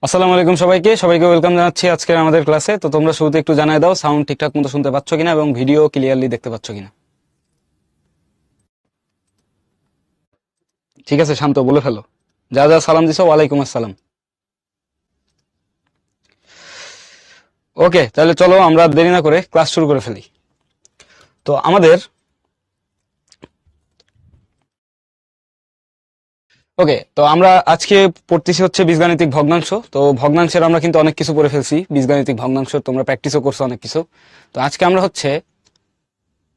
আসসালামু আলাইকুম সবাইকে ওয়েলকাম জানাচ্ছি আজকের আমাদের ক্লাসে। তো তোমরা শুরুতে একটু জানাই দাও সাউন্ড ঠিকঠাক মতো শুনতে পাচ্ছ কিনা এবং ভিডিও ক্লিয়ারলি দেখতে পাচ্ছ কিনা। ঠিক আছে, শান্ত বলে ফেলো। যা যা সালাম দিছো, ওয়ালাইকুম আসসালাম। ওকে, তাহলে চলো আমরা দেরি না করে ক্লাস শুরু করে ফেলি। তো আমাদের আমরা আজকে পড়তেছি হচ্ছে বীজগাণিতিক ভগ্নাংশ। তো ভগ্নাংশের আমরা কিন্তু অনেক কিছু পড়ে ফেলছি, বীজগাণিতিক ভগ্নাংশ তোমরা প্র্যাকটিসও করছো অনেক কিছু। তো আজকে আমরা হচ্ছে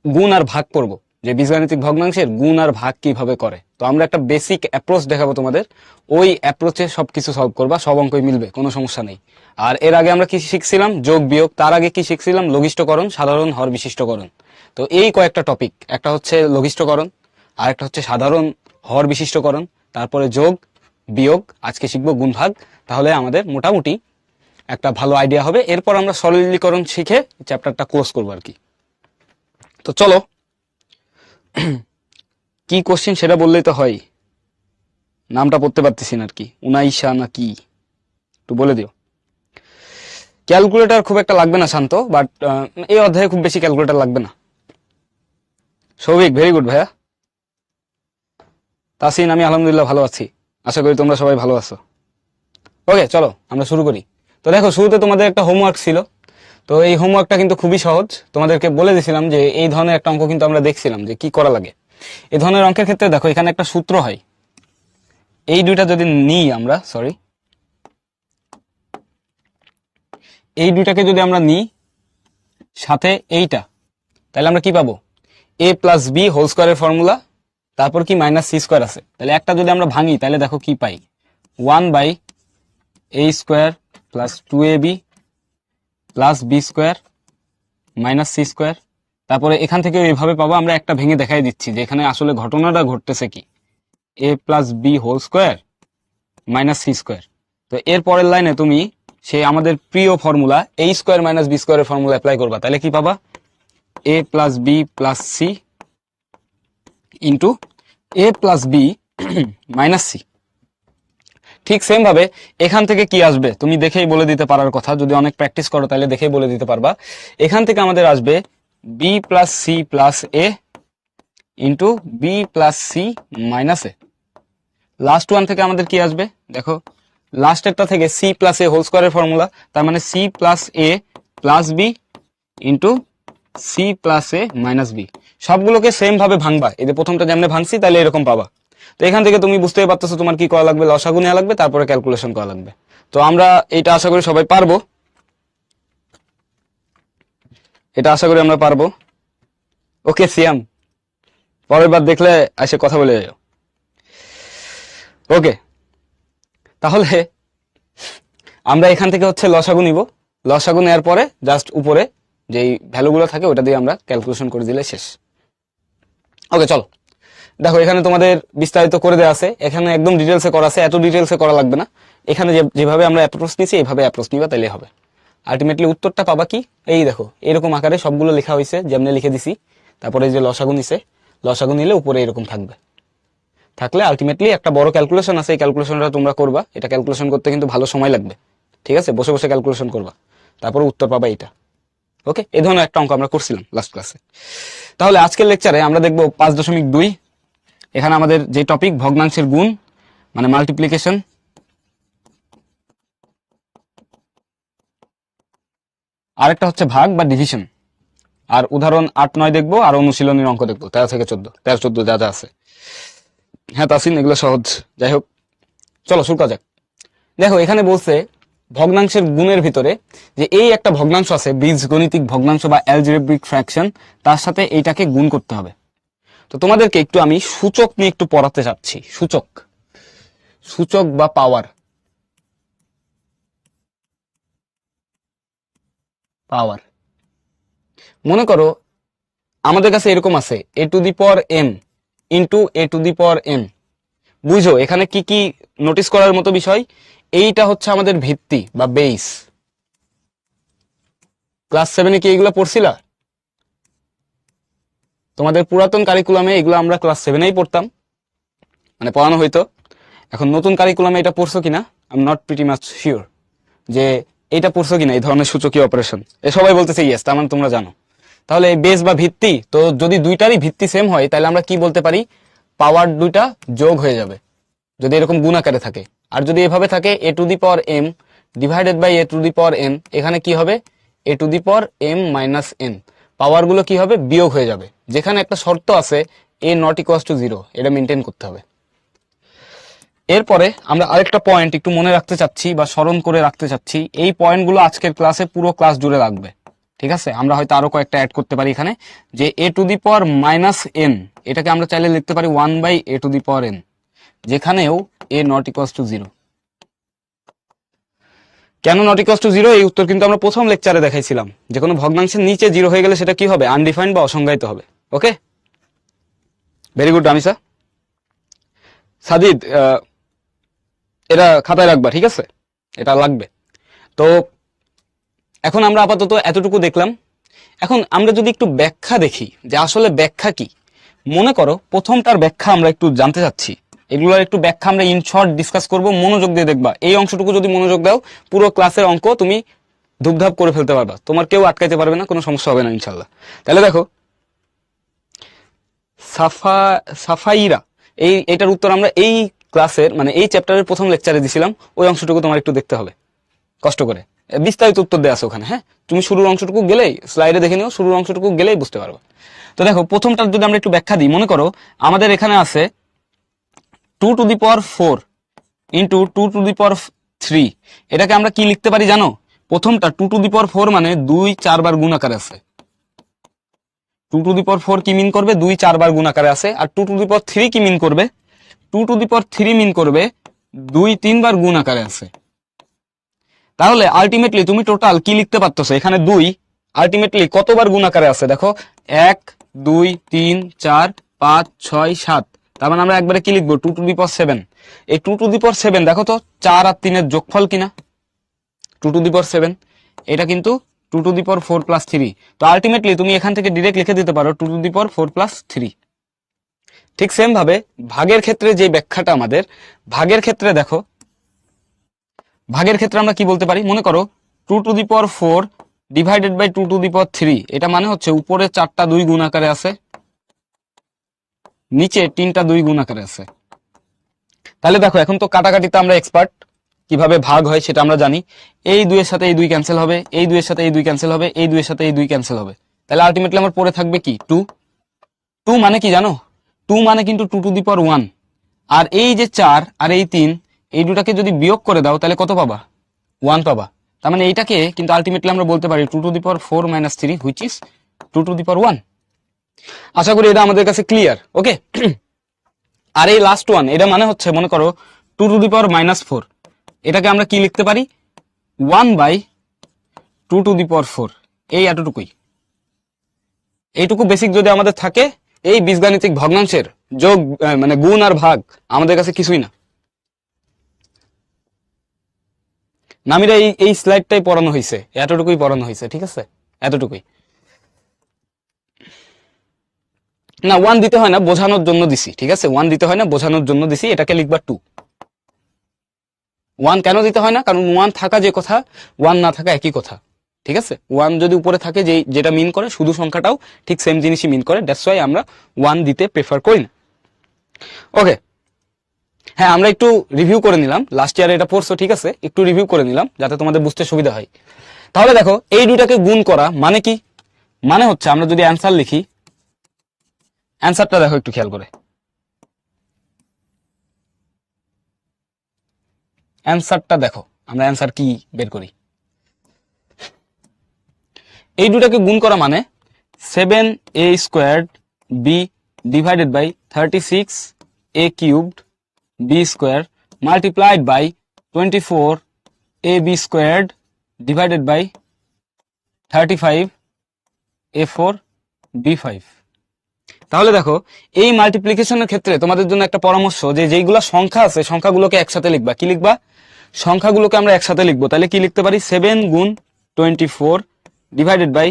গুণ আর ভাগ করব, যে বীজগাণিতিক ভগ্নাংশের গুণ আর ভাগ কিভাবে করে। তো আমরা একটা বেসিক অ্যাপ্রোচ দেখাবো তোমাদের, ওই অ্যাপ্রোচে সবকিছু সলভ করবা, সব অঙ্কই মিলবে, কোনো সমস্যা নেই। আর এর আগে আমরা কি শিখছিলাম? যোগ বিয়োগ। তার আগে কি শিখছিলাম? লঘিষ্ঠকরণ, সাধারণ, হর বিশিষ্টকরণ। তো এই কয়েকটা টপিক, একটা হচ্ছে লঘিষ্ঠকরণ, আর একটা হচ্ছে সাধারণ হর বিশিষ্টকরণ, তারপরে যোগ বিয়োগ, আজকে শিখবো গুণ ভাগ। তাহলে আমাদের মোটামুটি একটা ভালো আইডিয়া হবে। এরপর আমরা সরলীকরণ শিখে চ্যাপ্টারটা ক্লোজ করবো আর কি। তো চলো, কি কোশ্চেন সেটা বললেই তো হয়। নামটা পড়তে পারতেছি না আর কি, উনাইশা না কি, একটু বলে দিও। ক্যালকুলেটর খুব একটা লাগবে না শান্ত, বাট এই অধ্যায়ে খুব বেশি ক্যালকুলেটর লাগবে না। সৌভিক, ভেরি গুড ভাইয়া। তাসিন, আমি আলহামদুলিল্লাহ ভালো আছি, আশা করি তোমরা সবাই ভালো আছো। ওকে, চলো আমরা শুরু করি। তো দেখো, শুরুতে তোমাদের একটা হোমওয়ার্ক ছিল। তো এই হোমওয়ার্কটা কিন্তু খুবই সহজ। তোমাদেরকে বলে দিয়েছিলাম যে এই ধরনের একটা অঙ্ক কিন্তু আমরা দেখছিলাম যে কি করা লাগে। এই ধরনের অঙ্কের ক্ষেত্রে দেখো, এখানে একটা সূত্র হয়। এই দুইটা যদি নিই আমরা, সরি, এই দুইটাকে যদি আমরা নিই সাথে এইটা, তাহলে আমরা কি পাবো? এ প্লাস বি হোল স্কোয়ারের ফর্মুলা, তারপর কি মাইনাস সি স্কোয়ার আছে। তাহলে একটা যদি আমরা ভাঙি, তাহলে দেখো কি পাই, 1/a² plus 2ab plus B square minus C square. তারপরে এখান থেকে এইভাবে পাবো। আমরা একটা ভেঙে দেখাই দিচ্ছি যে এখানে আসলে ঘটনাটা ঘটতেছে কি, A plus B whole square minus C square. তো এর পরের লাইনে তুমি সেই আমাদের প্রিয় ফর্মুলা a² মাইনাস বি স্কোয়ারের ফর্মুলা অ্যাপ্লাই করবা। তাহলে কি পাবা? a plus B plus C into A plus B minus C. ঠিক সেম ভাবে এখান থেকে কি আসবে তুমি দেখেই বলে দিতে পারার কথা, যদি অনেক প্র্যাকটিস করো তাহলে দেখেই বলে দিতে পারবা। এখান থেকে আমাদের আসবে B plus C plus A into B plus C minus A. Last one থেকে আমাদের কি আসবে দেখো, লাস্টেরটা থেকে সি প্লাস এ হোল স্কোয়ারের ফর্মুলা, তার মানে C plus A plus B into C plus A minus B. সবগুলোকে সেম ভাবে ভাঙবা, এই যে প্রথমটা যেমনি ভাঙছি তাহলে এরকম পাবা। তো এখান থেকে তুমি বুঝতেই পারতেছো তোমার কি করা লাগবে, লসাগু নেওয়া লাগবে, তারপরে ক্যালকুলেশন করা লাগবে। তো আমরা এটা আশা করি সবাই পারবো, এটা আশা করি আমরা পারবো। ওকে সিয়াম, পরের বার দেখলে এসে কথা বলে যাও। ওকে, তাহলে আমরা এখান থেকে হচ্ছে লসাগু নিব। লসাগু নেওয়ার পরে জাস্ট উপরে যেই ভ্যালুগুলো থাকে ওটা দিয়ে আমরা ক্যালকুলেশন করে দিলে শেষ। ওকে চলো, দেখো এখানে তোমাদের বিস্তারিত করে দেওয়া আছে, এখানে একদম ডিটেলসে করা আছে, এত ডিটেলসে করা লাগবে না। এখানে যেভাবে আমরা অ্যাপ্রোচ নিছি এইভাবে অ্যাপ্রোচ নিবা, তাইলে হবে। আলটিমেটলি উত্তরটা পাবা কি, এই দেখো এরকম আকারে সবগুলো লেখা হয়েছে, যেমনি লিখে দিছি। তারপরে যে লসাগু নিছে, লসাগু নিলে উপরে এরকম থাকবে। থাকলে আলটিমেটলি একটা বড় ক্যালকুলেশন আছে, এই ক্যালকুলেশনটা তোমরা করবা। এটা ক্যালকুলেশন করতে কিন্তু ভালো সময় লাগবে, ঠিক আছে? বসে বসে ক্যালকুলেশন করবা, তারপরে উত্তর পাবা এটা। ওকে, এই ধরনের একটা অঙ্ক আমরা করছিলাম লাস্ট ক্লাসে। তাহলে আজকের লেকচারে আমরা দেখবো 5.2। এখানে আমাদের যে টপিক ভগ্নাংশের গুণ মানে মাল্টিপ্লিকেশন, আরেকটা হচ্ছে ভাগ বা ডিভিশন। আর উদাহরণ 8-9 দেখবো, আর অনুশীলনীর অঙ্ক দেখবো 13 থেকে 14, 13-14 যা যা আছে। হ্যাঁ তাসিন, এগুলো সহজ। যাই হোক, চলো শুরু করা যাক। দেখো এখানে বলছে ভগ্নাংশের গুণের ভিতরে যে এই একটা ভগ্নাংশ আছে, বীজগণিতিক ভগ্নাংশ বা অ্যালজেব্রিক ফ্র্যাকশন, তার সাথে এইটাকে গুণ করতে হবে। তো তোমাদেরকে একটু আমি সূচক নিয়ে একটু পড়াতে চাচ্ছি। সূচক, সূচক বা পাওয়ার, পাওয়ার। মনে করো আমাদের কাছে এরকম আছে a⁴m ইন্টু a⁴m। বুঝো এখানে কি কি নোটিস করার মতো বিষয়। এইটা হচ্ছে আমাদের ভিত্তি বা বেস। ক্লাস 7-এ কি এইগুলো পড়ছিলা? তোমাদের পুরাতন কারিকুলামে এগুলো আমরা ক্লাস 7-এই পড়তাম, মানে পড়ানো হইতো। এখন নতুন কারিকুলামে এটা পড়ছো কিনা I am not pretty much sure. যে এটা পড়ছো কিনা এই ধরনের সূচকীয় অপারেশন? এ সবাই বলতেছে ইয়েস, তার মানে তোমরা জানো। তাহলে এই বেস বা ভিত্তি, তো যদি দুইটারই ভিত্তি সেম হয় তাহলে আমরা কি বলতে পারি, পাওয়ার দুইটা যোগ হয়ে যাবে যদি এরকম গুণ আকারে থাকে। আর যদি এভাবে থাকে a to the power m divided by a to the power n, এখানে কি হবে a to the power m minus n, power গুলো কি হবে বিয়োগ হয়ে যাবে। যেখানে একটা শর্ত আছে a নট ইকুয়ালস টু 0, এটা মেনটেন করতে হবে। এরপরে আমরা আরেকটা পয়েন্ট একটু মনে রাখতে চাচ্ছি বা স্মরণ করে রাখতে চাচ্ছি, এই পয়েন্টগুলো আজকের ক্লাসে পুরো ক্লাস জুড়ে লাগবে, ঠিক আছে? আমরা হয়তো আরো কয়েকটা অ্যাড করতে পারি এখানে, যে a to the power minus n, এটাকে আমরা চাইলে লিখতে পারি 1 by a to the power n, যেখানেও a নট ইকুয়ালস টু 0। কেন নট ইকুয়ালস টু 0 এই উত্তর কিন্তু আমরা প্রথম লেকচারে দেখাইছিলাম, যে কোনো ভগ্নাংশের নিচে 0 হয়ে গেলে সেটা কি হবে, আনডিফাইন্ড বা অসংজ্ঞায়িত হবে। ওকে, ভেরি গুড রামিসা। সাজিদ, এটা খাতায় রাখবা, ঠিক আছে? এটা লাগবে। তো এখন আমরা আপাতত এতটুকু দেখলাম। এখন আমরা যদি একটু ব্যাখ্যা দেখি যে আসলে ব্যাখ্যা কি, মনে করো প্রথমটার ব্যাখ্যা আমরা একটু জানতে চাচ্ছি, এগুলোর একটু ব্যাখ্যা আমরা ইন শর্ট ডিসকাস করব, মনোযোগ দিয়ে দেখবা। এই অংশটুকু যদি মনোযোগ দাও, পুরো ক্লাসের অঙ্ক তুমি ধুপধাপ করে ফেলতে পারবা, তোমার কেউ আটকাইতে পারবে না, কোনো সমস্যা হবে না ইনশাল্লাহ। তাহলে দেখো, সাফাইরা, এইটার উত্তর আমরা এই ক্লাসের মানে এই চ্যাপ্টারের প্রথম লেকচারে দিছিলাম, ওই অংশটুকু তোমার একটু দেখতে হবে কষ্ট করে, বিস্তারিত উত্তর দেওয়া আছে ওখানে। হ্যাঁ, তুমি শুরুর অংশটুকু গেলেই, স্লাইডে দেখে নিও, শুরুর অংশটুকু গেলেই বুঝতে পারবে। তো দেখো, প্রথমটার যদি আমরা একটু ব্যাখ্যা দিই, মনে করো আমাদের এখানে আছে 2 to the power 4 into 2 to the power 3, এটাকে আমরা কি লিখতে পারি জানো? প্রথমটা 2 টু দি পাওয়ার 4 মানে 2 4 বার গুণ আকারে আছে। 2 টু দি পাওয়ার 4 কি মিন করবে, 2 4 বার গুণ আকারে আছে। আর 2 টু দি পাওয়ার 3 কি মিন করবে, 2 টু দি পাওয়ার 3 মিন করবে 2 3 বার গুণ আকারে আছে। তাহলে আলটিমেটলি তুমি টোটাল কি লিখতে পারতেছো, এখানে 2 আলটিমেটলি কতবার গুণ আকারে আছে দেখো, 1 2 3 4 5 6 7, তার মানে আমরা একবারে কি লিখবো, 2 টু দি পাওয়ার 7। এই 2 টু দি পাওয়ার 7 দেখো তো 4 আর 3 এর যোগফল কিনা, 2 টু দি পাওয়ার 7, এটা কিন্তু 2 টু দি পাওয়ার 4 প্লাস 3। তো আলটিমেটলি তুমি এখান থেকে ডিরেক্ট লিখে দিতে পারো 2 টু দি পাওয়ার 4 প্লাস 3। ঠিক সেম ভাবে ভাগের ক্ষেত্রে যে ব্যাখ্যাটা আমাদের, ভাগের ক্ষেত্রে দেখো, ভাগের ক্ষেত্রে আমরা কি বলতে পারি, মনে করো 2 to the power 4 divided by 2 to the power 3, এটা মানে হচ্ছে উপরে 4টা 2 গুণ আকারে আছে, নিচে 3টা 2 গুণ আকারে আছে। তাহলে দেখো, এখন তো কাটাকাটিতে আমরা এক্সপার্ট, কিভাবে ভাগ হয় সেটা আমরা জানি। এই 2 এর সাথে এই 2 ক্যান্সেল হবে, এই 2 এর সাথে এই 2 ক্যান্সেল হবে, এই 2 এর সাথে এই 2 ক্যান্সেল হবে। তাহলে আলটিমেটলি আমার পড়ে থাকবে কি 2। 2 মানে কি জানো, 2 মানে কিন্তু 2 টু দি পাওয়ার 1। আর এই যে 4 আর এই 3, এই দুটাকে যদি বিয়োগ করে দাও তাহলে কত পাবা, 1 পাবা। তার মানে এইটাকে কিন্তু আলটিমেটলি আমরা বলতে পারি 2 to the power 4 minus 3, which is 2 to the power 1। আশা করি এটা আমাদের কাছে ক্লিয়ার। ওকে, আর এই লাস্ট ওয়ান, এটা মানে হচ্ছে মনে করো 2 টু দি পাওয়ার মাইনাস 4, এটাকে আমরা কি লিখতে পারি, 1 বাই 2 টু দি পাওয়ার 4। এই এতটুকুই, এইটুকু বেসিক যদি আমাদের থাকে, এই বীজগাণিতিক ভগ্নাংশের যোগ মানে গুণ আর ভাগ আমাদের কাছে কিছুই না। নামিরা এই স্লাইডটাই পড়ানো হয়েছে, এতটুকুই পড়ানো হয়েছে, ঠিক আছে? এতটুকুই না, 1 দিতে হয় না, বোঝানোর জন্য দিছি, ঠিক আছে? 1 দিতে হয় না, বোঝানোর জন্য দিছি। এটাকে লিখবা 2। 1 কেন দিতে হয় না, কারণ 1 থাকা যে কথা, 1 না থাকা একই কথা, ঠিক আছে? 1 যদি উপরে থাকে, যেটা মিন করে, শুধু সংখ্যাটাও ঠিক সেম জিনিসই মিন করে, দ্যাটস ওয়াই আমরা 1 দিতে প্রেফার করি না। ওকে, হ্যাঁ, আমরা একটু রিভিউ করে নিলাম, লাস্ট ইয়ারে এটা পড়ছো, ঠিক আছে? একটু রিভিউ করে নিলাম যাতে তোমাদের বুঝতে সুবিধা হয়। তাহলে দেখো, এই দুইটাকে গুণ করা মানে কি, মানে হচ্ছে আমরা যদি অ্যান্সার লিখি, অ্যান্সারটা দেখো একটু খেয়াল করে, অ্যান্সারটা দেখো, আমরা অ্যান্সার কি বের করি। এই দুটাকে গুণ করা মানে 7a squared B divided by 36a cubed B square multiplied by 24ab squared divided by 35a4 b5। তাহলে দেখো, এই মাল্টিপ্লিকেশনের ক্ষেত্রে তোমাদের জন্য একটা পরামর্শ, যে যেইগুলা সংখ্যা আছে সংখ্যাগুলোকে একসাথে লিখবা। কি লিখবা, সংখ্যাগুলোকে আমরা একসাথে লিখবো। তাহলে কি লিখতে পারি, 7 গুণ 24 ডিভাইডেড বাই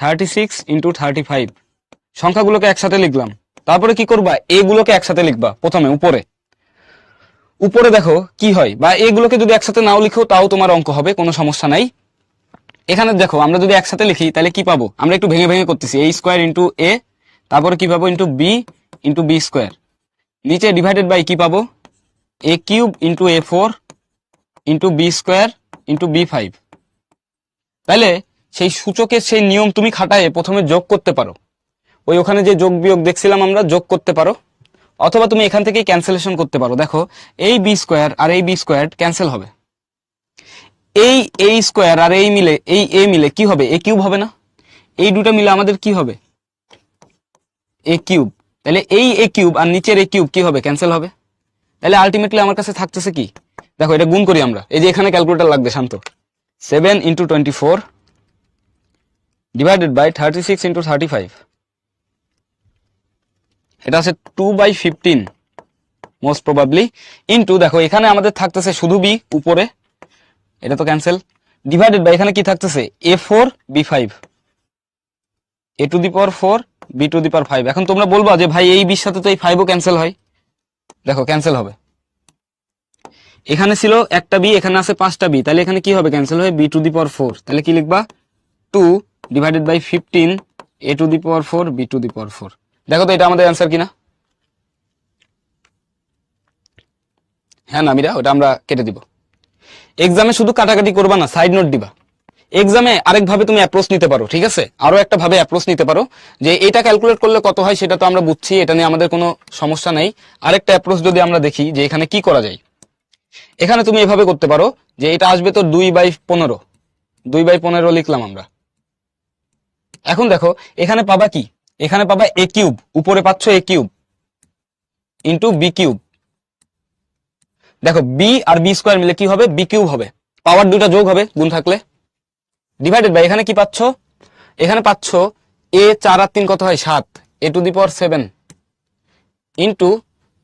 36 ইন্টু 35, সংখ্যাগুলোকে একসাথে লিখলাম। তারপরে কি করবা, এগুলোকে একসাথে লিখবা। প্রথমে উপরে উপরে দেখো কি হয়, বা এগুলোকে যদি একসাথে নাও লিখো তাও তোমার অঙ্ক হবে, কোনো সমস্যা নাই। এখানে দেখো আমরা যদি একসাথে লিখি তাহলে কি পাবো, আমরা একটু ভেঙে ভেঙে করতেছি, a স্কোয়ার ইন্টু এ, তারপরে কি পাবো into b into b square, নিচে ডিভাইডেড বাই কি পাবো a cube into A4 into b square into B5। তাহলে সেই সূচকের সেই নিয়ম তুমি খাটায় প্রথমে যোগ করতে পারো, ওখানে যে যোগ বিয়োগ দেখছিলাম আমরা, যোগ করতে পারো, অথবা তুমি এখান থেকে ক্যান্সেলেশন করতে পারো। দেখো এই বি স্কোয়ার আর এই বি স্কোয়ার ক্যান্সেল হবে, এই এ স্কোয়ার আর এই মিলে, এই এ মিলে কি হবে, এ কিউব হবে না? এই দুটো মিলে আমাদের কি হবে, এ কিউব। তাহলে এই এ কিউব আর নিচের এ কিউব কি হবে, ক্যান্সেল হবে। তাহলে আলটিমেটলি আমার কাছে থাকতেছে কি, দেখো এটা গুণ করি আমরা, এই যে এখানে ক্যালকুলেটর লাগবে শান্ত, 7 ইন্টু 24 ডিভাইডেড বাই 36 ইন্টু 35, এটা আছে 2/15 মোস্ট প্রবাবলি, ইন্টু দেখো এখানে আমাদের থাকতেছে শুধু বি উপরে, এটা তো ক্যান্সেল, ডিভাইডেড বাই এখানে কি থাকতেছে A4 B5, a to the power 4 b to the power 5। এখন তোমরা বলবা যে ভাই এই বির সাথে তো এই 5ও ক্যান্সেল হয়, দেখো ক্যান্সেল হবে, এখানে ছিল একটা বি, এখানে আছে 5টা বি, তাহলে এখানে কি হবে, ক্যান্সেল হয়ে b টু দি পাওয়ার 4, তাহলে কি লিখবা 2 divided by 15 a to the power 4 b to the power 4। দেখো তো এটা আমাদের অ্যান্সার কিনা, হ্যাঁ না মিরা, ওটা আমরা কেটে দিব। এক্সামে শুধু কাটাকাটি করবা না, সাইড নোট দিবা। এক্সামে আরেকভাবে তুমি অ্যাপ্রোচ নিতে পারো, ঠিক আছে, আরো একটা ভাবে অ্যাপ্রোচ নিতে পারো, যে এটা ক্যালকুলেট করলে কত হয় সেটা তো আমরা বুঝছি, এটা নিয়ে আমাদের কোনো সমস্যা নেই। আরেকটা অ্যাপ্রোচ যদি আমরা দেখি যে এখানে কি করা যায়, এখানে তুমি এভাবে করতে পারো যে এটা আসবে তো 2/15, 2/15 লিখলাম আমরা। এখন দেখো এখানে পাবা কি, এখানে পাবা এ কিউব, উপরে পাচ্ছ এ কিউব ইন্টু বি কিউব, দেখো বি আর বি স্কোয়ার মিলে কি হবে, বি কিউব হবে, পাওয়ার দুটা যোগ হবে গুণ থাকলে, ডিভাইডেড বাই এখানে কি পাচ্ছ, এখানে পাচ্ছ এ 4 আর 3 কত হয় 7, a to the power 7 into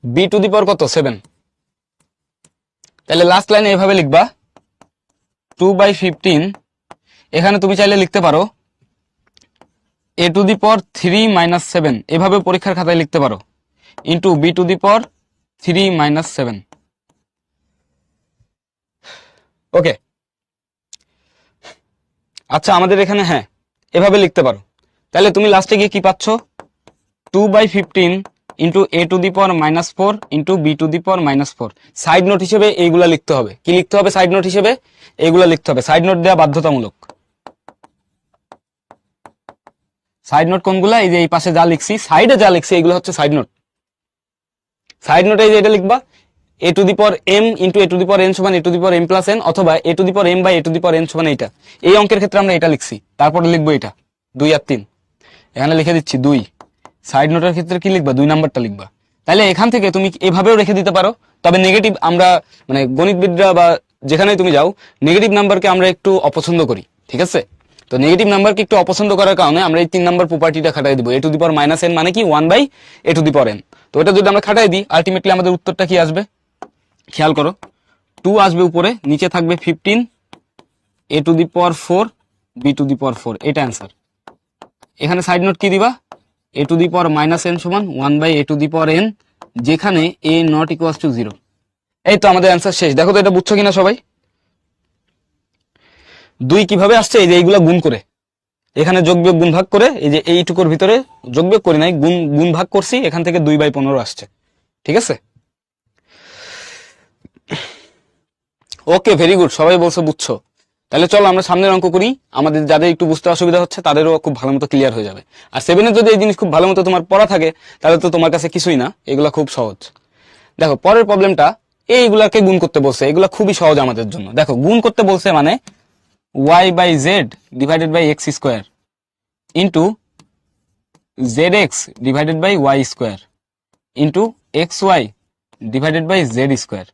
B to the power কত 7। তাহলে লাস্ট লাইনে এভাবে লিখবা 2/15, এখানে তুমি চাইলে লিখতে পারো a টু দি পাওয়ার 3 - 7, এভাবে পরীক্ষার খাতায় লিখতে পারো, into B to the power 3 - 7। ওকে, আচ্ছা আমাদের এখানে হ্যাঁ এভাবে লিখতে পারো, তাহলে তুমি লাস্টে গিয়ে কি পাচ্ছ 2/15 into a to the power -4 into B to the power -4। Side note হিসেবে এইগুলা লিখতে হবে, কি লিখতে হবে সাইড নোট হিসেবে, এইগুলা লিখতে হবে, সাইড নোট দেওয়া বাধ্যতামূলক। সাইড নোট কোনগুলা, এই যে এই পাশে যা লিখছি, সাইডে যা লিখছি এইগুলো হচ্ছে সাইড নোট। সাইড নোটে এই যে এটা লিখবা a to the power m into a to the power n সমান a to the power m plus n, অথবা a to the power m by a to the power n সমান এইটা। এই অঙ্কের ক্ষেত্রে আমরা এটা লিখছি, তারপরে লিখবো এটা 2 আর 3, এখানে লিখে দিচ্ছি 2। সাইড নোটের ক্ষেত্রে কি লিখবা, 2 নাম্বারটা লিখবা। তাহলে এখান থেকে তুমি এভাবেও রেখে দিতে পারো, তবে নেগেটিভ আমরা মানে গণিতবিদরা বা যেখানেই তুমি যাও নেগেটিভ নাম্বারকে আমরা একটু অপছন্দ করি, ঠিক আছে, তো নেগেটিভ নাম্বারকে একটু অপছন্দ করার কারণে আমরা এই 3 নাম্বার প্রপার্টিটা খাটাই দিব, a to the power -n মানে কি 1/a to the power n। তো এটা যদি আমরা খাটাই দিই আলটিমেটলি আমাদের উত্তরটা কি আসবে, খেয়াল করো 2 আসবে উপরে, নিচে থাকবে 15 a to the power 4 b to the power 4, এটা অ্যান্সার। এখানে সাইড নোট কি দিবা, a to the power -n সমান 1/a to the power n, যেখানে a নট ইকুয়ালস টু 0। এই তো আমাদের অ্যান্সার শেষ। দেখো তো এটা বুঝছো কিনা সবাই। 2 কিভাবে আসছে, এই যে এইগুলা গুণ করে, এখানে যোগ বিয়োগ গুণ ভাগ করে, এই যে এইটুকুর ভিতরে যোগ বিয়োগ করি নাই, গুণ ভাগ করছি, এখান থেকে 2/15 আসছে, ঠিক আছে। ওকে ভেরি গুড, সবাই বলছো বুঝছো। তাহলে চলো আমরা সামনের অঙ্ক করি, আমাদের যাদের একটু বুঝতে অসুবিধা হচ্ছে তাদেরও খুব ভালো মতো ক্লিয়ার হয়ে যাবে। আর 7-এর যদি এই জিনিস খুব ভালো মতো তোমার পড়া থাকে তাহলে তো তোমার কাছে কিছুই না, এগুলা খুব সহজ। দেখো পরের প্রবলেমটা, এইগুলাকে গুণ করতে বলছে, এগুলা খুবই সহজ আমাদের জন্য। দেখো গুণ করতে বলছে মানে y/z divided by x square into zx divided by y square into xy divided by z square.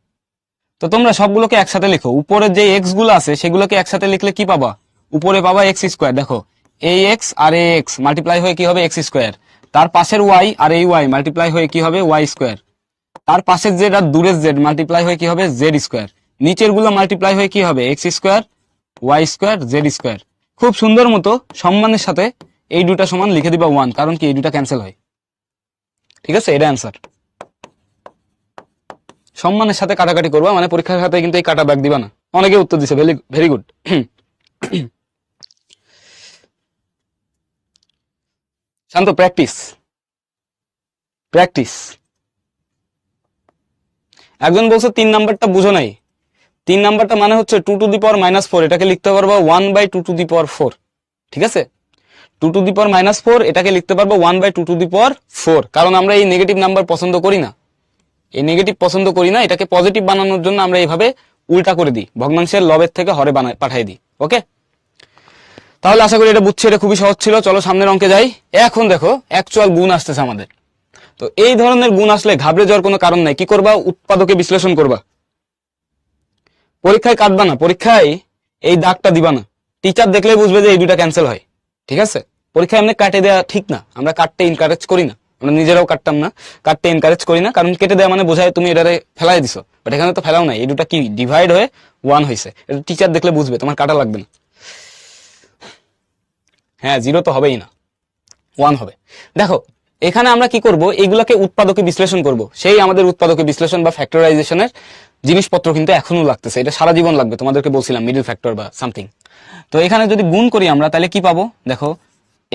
তো তোমরা সবগুলোকে একসাথে লিখো, উপরের যে এক্স গুলো আছে সেগুলোকে একসাথে লিখলে কি পাবা, উপরে পাবা এক্স স্কোয়ার, দেখো এই এক্স আর এই এক্স মাল্টিপ্লাই হয়ে কি হবে এক্স স্কোয়ার, তার পাশের ওয়াই আর এই ওয়াই মাল্টিপ্লাই হয়ে কি হবে ওয়াই স্কোয়ার, তার পাশের জেড আর দূরের জেড মাল্টিপ্লাই হয়ে কি হবে জেড স্কোয়ার, নিচের গুলো মাল্টিপ্লাই হয়ে কি হবে X square Y square Z square. খুব সুন্দর মতো সম্মানের সাথে এই দুটা সমান লিখে দিবা 1, কারণ কি এই দুটা ক্যান্সেল হয়, ঠিক আছে, এটা অ্যান্সার। সম্মানের সাথে কাটাকাটি করবা, মানে পরীক্ষার খাতায় কিন্তু এই কাটা দাগ দিবা না। অনেকে উত্তর দিছে, ভেরি গুড। শান্ত, প্র্যাকটিস প্র্যাকটিস। একজন বলছে 3 নাম্বারটা বুঝো নাই। 3 নাম্বারটা মানে হচ্ছে 2 টু দি পাওয়ার -4, এটাকে লিখতে পারবো 1/2 টু দি পাওয়ার 4। ঠিক আছে, 2 টু দি পাওয়ার -4 এটাকে লিখতে পারবো 1/2 টু দি পাওয়ার 4, কারণ আমরা এই নেগেটিভ নাম্বার পছন্দ করি না। এই নেগেটিভ পছন্দ করি না, এটাকে পজিটিভ বানানোর জন্য আমরা এইভাবে উল্টা করে দিই, ভগ্নাংশের লবের থেকে হরে পাঠাই দিই। ওকে, তাহলে আশা করি এটা বুঝছি, এটা খুবই সহজ ছিল। চলো সামনের অঙ্কে যাই। এখন দেখো অ্যাকচুয়াল গুণ আসতেছে আমাদের। তো এই ধরনের গুণ আসলে ঘাবড়ে যাওয়ার কোনো কারণ নাই। কি করবা? উৎপাদকে বিশ্লেষণ করবা। পরীক্ষায় কাটবা না, পরীক্ষায় এই দাগটা দিবা না। টিচার দেখলেই বুঝবে যে এই দুটা ক্যান্সেল হয়। ঠিক আছে, পরীক্ষায় এমনি কাটে দেওয়া ঠিক না, আমরা কাটতে এনকারেজ করি না, আমরা নিজেরাও কাটতাম না, কাটতে এনকারেজ করি না, কারণ কেটে দেওয়া মানে বোঝায় তুমি এটারে ফেলাই দিছো, বাট এখানে তো ফেলাও নাই, এই দুটা কি ডিভাইড হয়ে 1 হয়েছে। এটা টিচার দেখলে বুঝবে, তোমার কাটা লাগবে না। হ্যাঁ, 0 তো হবেই না, 1 হবে। দেখো এখানে আমরা কি করব, এইগুলাকে উৎপাদকে বিশ্লেষণ করব। সেই আমাদের উৎপাদকে বিশ্লেষণ বা ফ্যাক্টরাইজেশনের জিনিসপত্র কিন্তু এখনো লাগতেছে, এটা সারা জীবন লাগবে, তোমাদেরকে বলছিলাম মিডল ফ্যাক্টর বা সামথিং। তো এখানে যদি গুণ করি আমরা, তাহলে কি পাবো? দেখো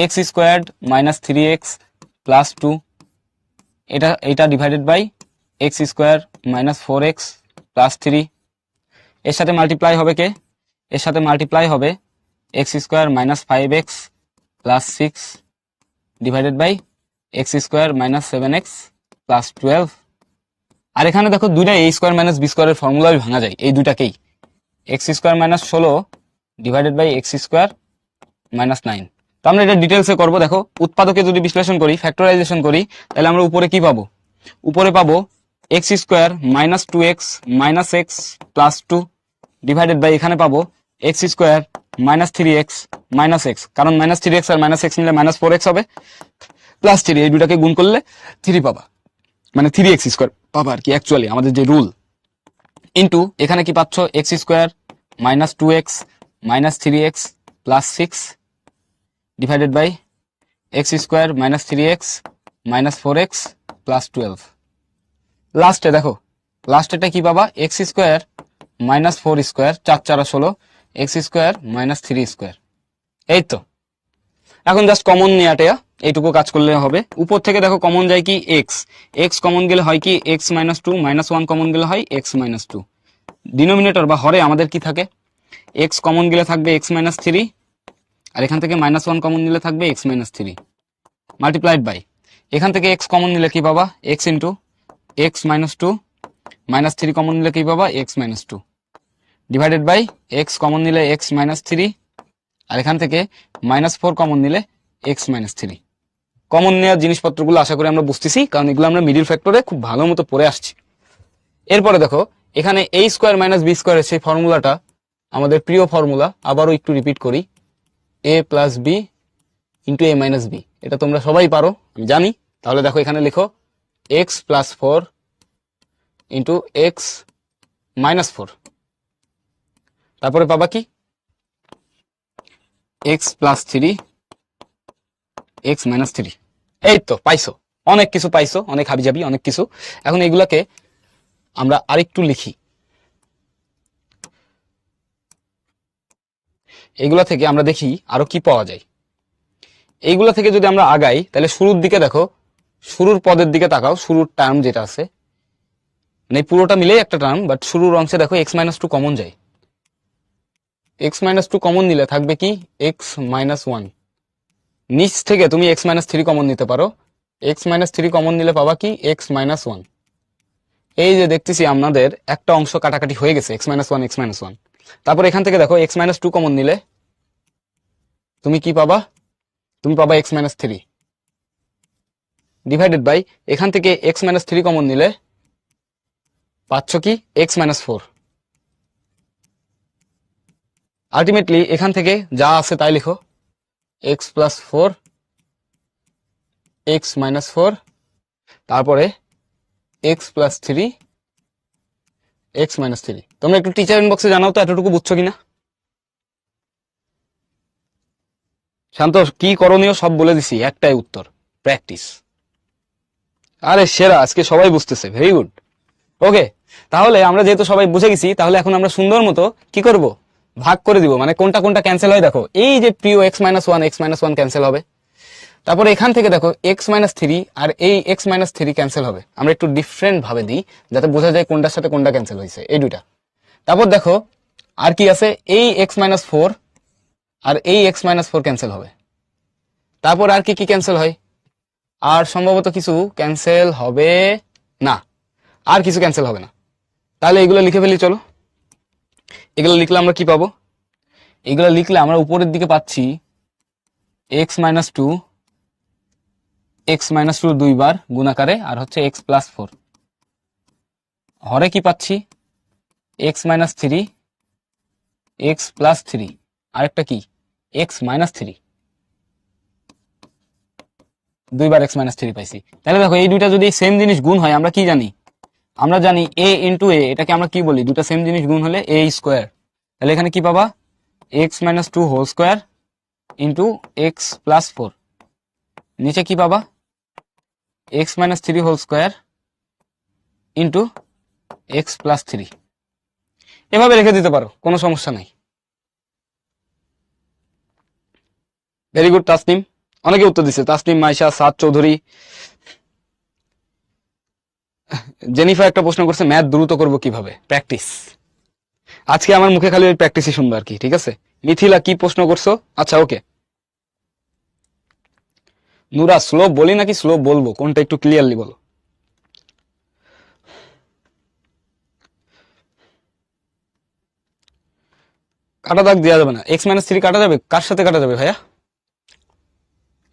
x স্কোয়ার্ড -3x প্লাস 2, এটা divided by x square -4x plus 3, এর সাথে মাল্টিপ্লাই হবে কে? এর সাথে মাল্টিপ্লাই হবে x square -5x plus 6 divided by x square -7x plus 12। আর এখানে দেখো দুইটা a স্কোয়ার মাইনাস বি স্কোয়ারের ফর্মুলাই ভাঙা যায়, এই দুইটাকেই। x square -16 divided by x square -9। তো আমরা এটা ডিটেলসে করবো। দেখো উৎপাদকে যদি বিশ্লেষণ করি, ফ্যাক্টরাইজেশন করি, তাহলে আমরা উপরে কি পাবো? উপরে পাবো x square -2x -x plus 2 divided by এখানে পাবো x স্কোয়ার -3x -x, কারণ -3x আর -x নিলে -4x হবে, প্লাস 3, এই দুটাকে গুণ করলে 3 পাবা, মানে 3x স্কোয়ার পাবা আর কি, অ্যাকচুয়ালি আমাদের যে রুল। ইন্টু এখানে কি পাচ্ছ? x square -2x -3x plus 6 divided by x square -3x -4x plus 12। লাস্টে দেখো, লাস্টেটা কি পাবা? x square -4 square, 4 4 16, x square -3 square. এই তো, এখন জাস্ট কমন নেওয়াটা, এইটুকু কাজ করলে হবে। উপর থেকে দেখো কমন যায় কি? x কমন গেলে হয় কি? x -2, -1 কমন গেলে হয় x -2। ডিনোমিনেটর বা হরে আমাদের কি থাকে? x কমন গেলে থাকবে x -3, আর এখান থেকে -1 কমন নিলে থাকবে x -3 মাল্টিপ্লাইড বাই, এখান থেকে x কমন নিলে কি পাবা? x ইন্টু x -2, -3 কমন নিলে কি পাবা? x -2 divided by x common নিলে x -3, আর এখান থেকে -4 কমন নিলে x -3। কমন নেওয়ার জিনিসপত্রগুলো আশা করি আমরা বুঝতেছি, কারণ এগুলো আমরা মিডিল ফ্যাক্টরে খুব ভালো মতো পড়ে আসছি। এরপরে দেখো এখানে a স্কোয়ার মাইনাস বি স্কোয়ারের সেই ফর্মুলাটা আমাদের প্রিয় ফর্মুলা, আবারও একটু রিপিট করি, a plus B into a minus B. এটা তোমরা সবাই পারো, আমি জানি। তাহলে দেখো এখানে লিখো x plus 4 into x minus 4, তারপরে পাবা কি? x plus 3 x minus 3। এই তো পাইছো, অনেক কিছু পাইছো, অনেক হাবিজাবি অনেক কিছু। এখন এগুলাকে আমরা আরেকটু লিখি, এইগুলা থেকে আমরা দেখি আরো কি পাওয়া যায়। এইগুলা থেকে যদি আমরা আগাই, তাহলে শুরুর দিকে দেখো, শুরুর পদের দিকে তাকাও, শুরুর টার্ম যেটা আছে, মানে পুরোটা মিলেই একটা টার্ম, বাট শুরুর অংশে দেখো x -2 কমন যায়। x -2 কমন নিলে থাকবে কি? x -1। নিচ থেকে তুমি x -3 কমন নিতে পারো, x -3 কমন নিলে পাবা কি? x -1। এই যে দেখতেছি আমাদের একটা অংশ কাটাকাটি হয়ে গেছে, x -1 x -1। তারপর এখান থেকে দেখো x -2 কমন নিলে তুমি কি পাবা? তুমি পাবা x -3 ডিভাইডেড বাই এখান থেকে x -3 কমন নিলে পাচ্ছ কি? x -4। আলটিমেটলি এখান থেকে যা আছে তাই লিখো, x প্লাস 4 x -4, তারপরে x প্লাস 3 x -3। তোমরা একটু টিচার ইনবক্সে জানাও তো এতটুকু বুঝছো কিনা। শান্ত, কি করণীয় সব বলে দিছি, একটাই উত্তর, প্র্যাকটিস। আরে সেরা, আজকে সবাই বুঝতেছে, ভেরি গুড। ওকে, তাহলে আমরা যেহেতু সবাই বুঝে গেছি, তাহলে এখন আমরা সুন্দর মতো কি করব, ভাগ করে দিব। মানে কোনটা কোনটা ক্যান্সেল হয় দেখো, এই যে প্রিয় x-1 ক্যান্সেল হবে। তারপরে এখান থেকে দেখো x-3 আর এই x-3 ক্যান্সেল হবে। আমরা একটু ডিফারেন্ট ভাবে দিই যাতে বোঝা যায় কোনটার সাথে কোনটা ক্যান্সেল হয়েছে, এই দুইটা। তারপর দেখো আর কি আছে, এই x-4 আর এই x-4 ক্যান্সেল হবে। তারপর আর কি কি ক্যান্সেল হয়, আর সম্ভবত কিছু ক্যান্সেল হবে না, আর কিছু ক্যান্সেল হবে না। তাহলে এগুলো লিখে ফেলি, চলো। এগুলো লিখলে আমরা কি পাবো, এগুলো লিখলে আমরা উপরের দিকে পাচ্ছি x-2, x-2 দুইবার গুণাকারে, আর হচ্ছে x+4। হরে কি পাচ্ছি, x-3, x+3, আরেকটা কি x-3, দুইবার x-3 পাইছি। তাহলে দেখো এই দুইটা যদি সেম জিনিস গুণ হয়, আমরা কি জানি, আমরা জানি a ইন্টু a, এটাকে আমরা কি বলি, দুটা সেম জিনিস গুণ হলে a স্কোয়ার। তাহলে এখানে কি পাবা, x-2 whole square into x+4, নিচে কি পাবা, x-3 whole square into x+3। এভাবে রেখে দিতে পারো, কোনো সমস্যা নাই। ভেরি গুড তাসনিম, অনেকে উত্তর দিচ্ছে, তাসনিম, মাইশা, সাদ চৌধুরী, জেনিফা একটা প্রশ্ন করছে, ম্যাথ দ্রুত করব কিভাবে, প্র্যাকটিস। আজকে আমার মুখে খালি ওই প্র্যাকটিসই শুনবো আর কি, ঠিক আছে। মিথিলা কি প্রশ্ন করছো, আচ্ছা ওকে। নুরা, স্লো বলি নাকি স্লো বলবো, কোনটা একটু ক্লিয়ারলি বলো। কাটা দাগ দেওয়া যাবে না, x-3 কাটা যাবে, কার সাথে কাটা যাবে ভাইয়া?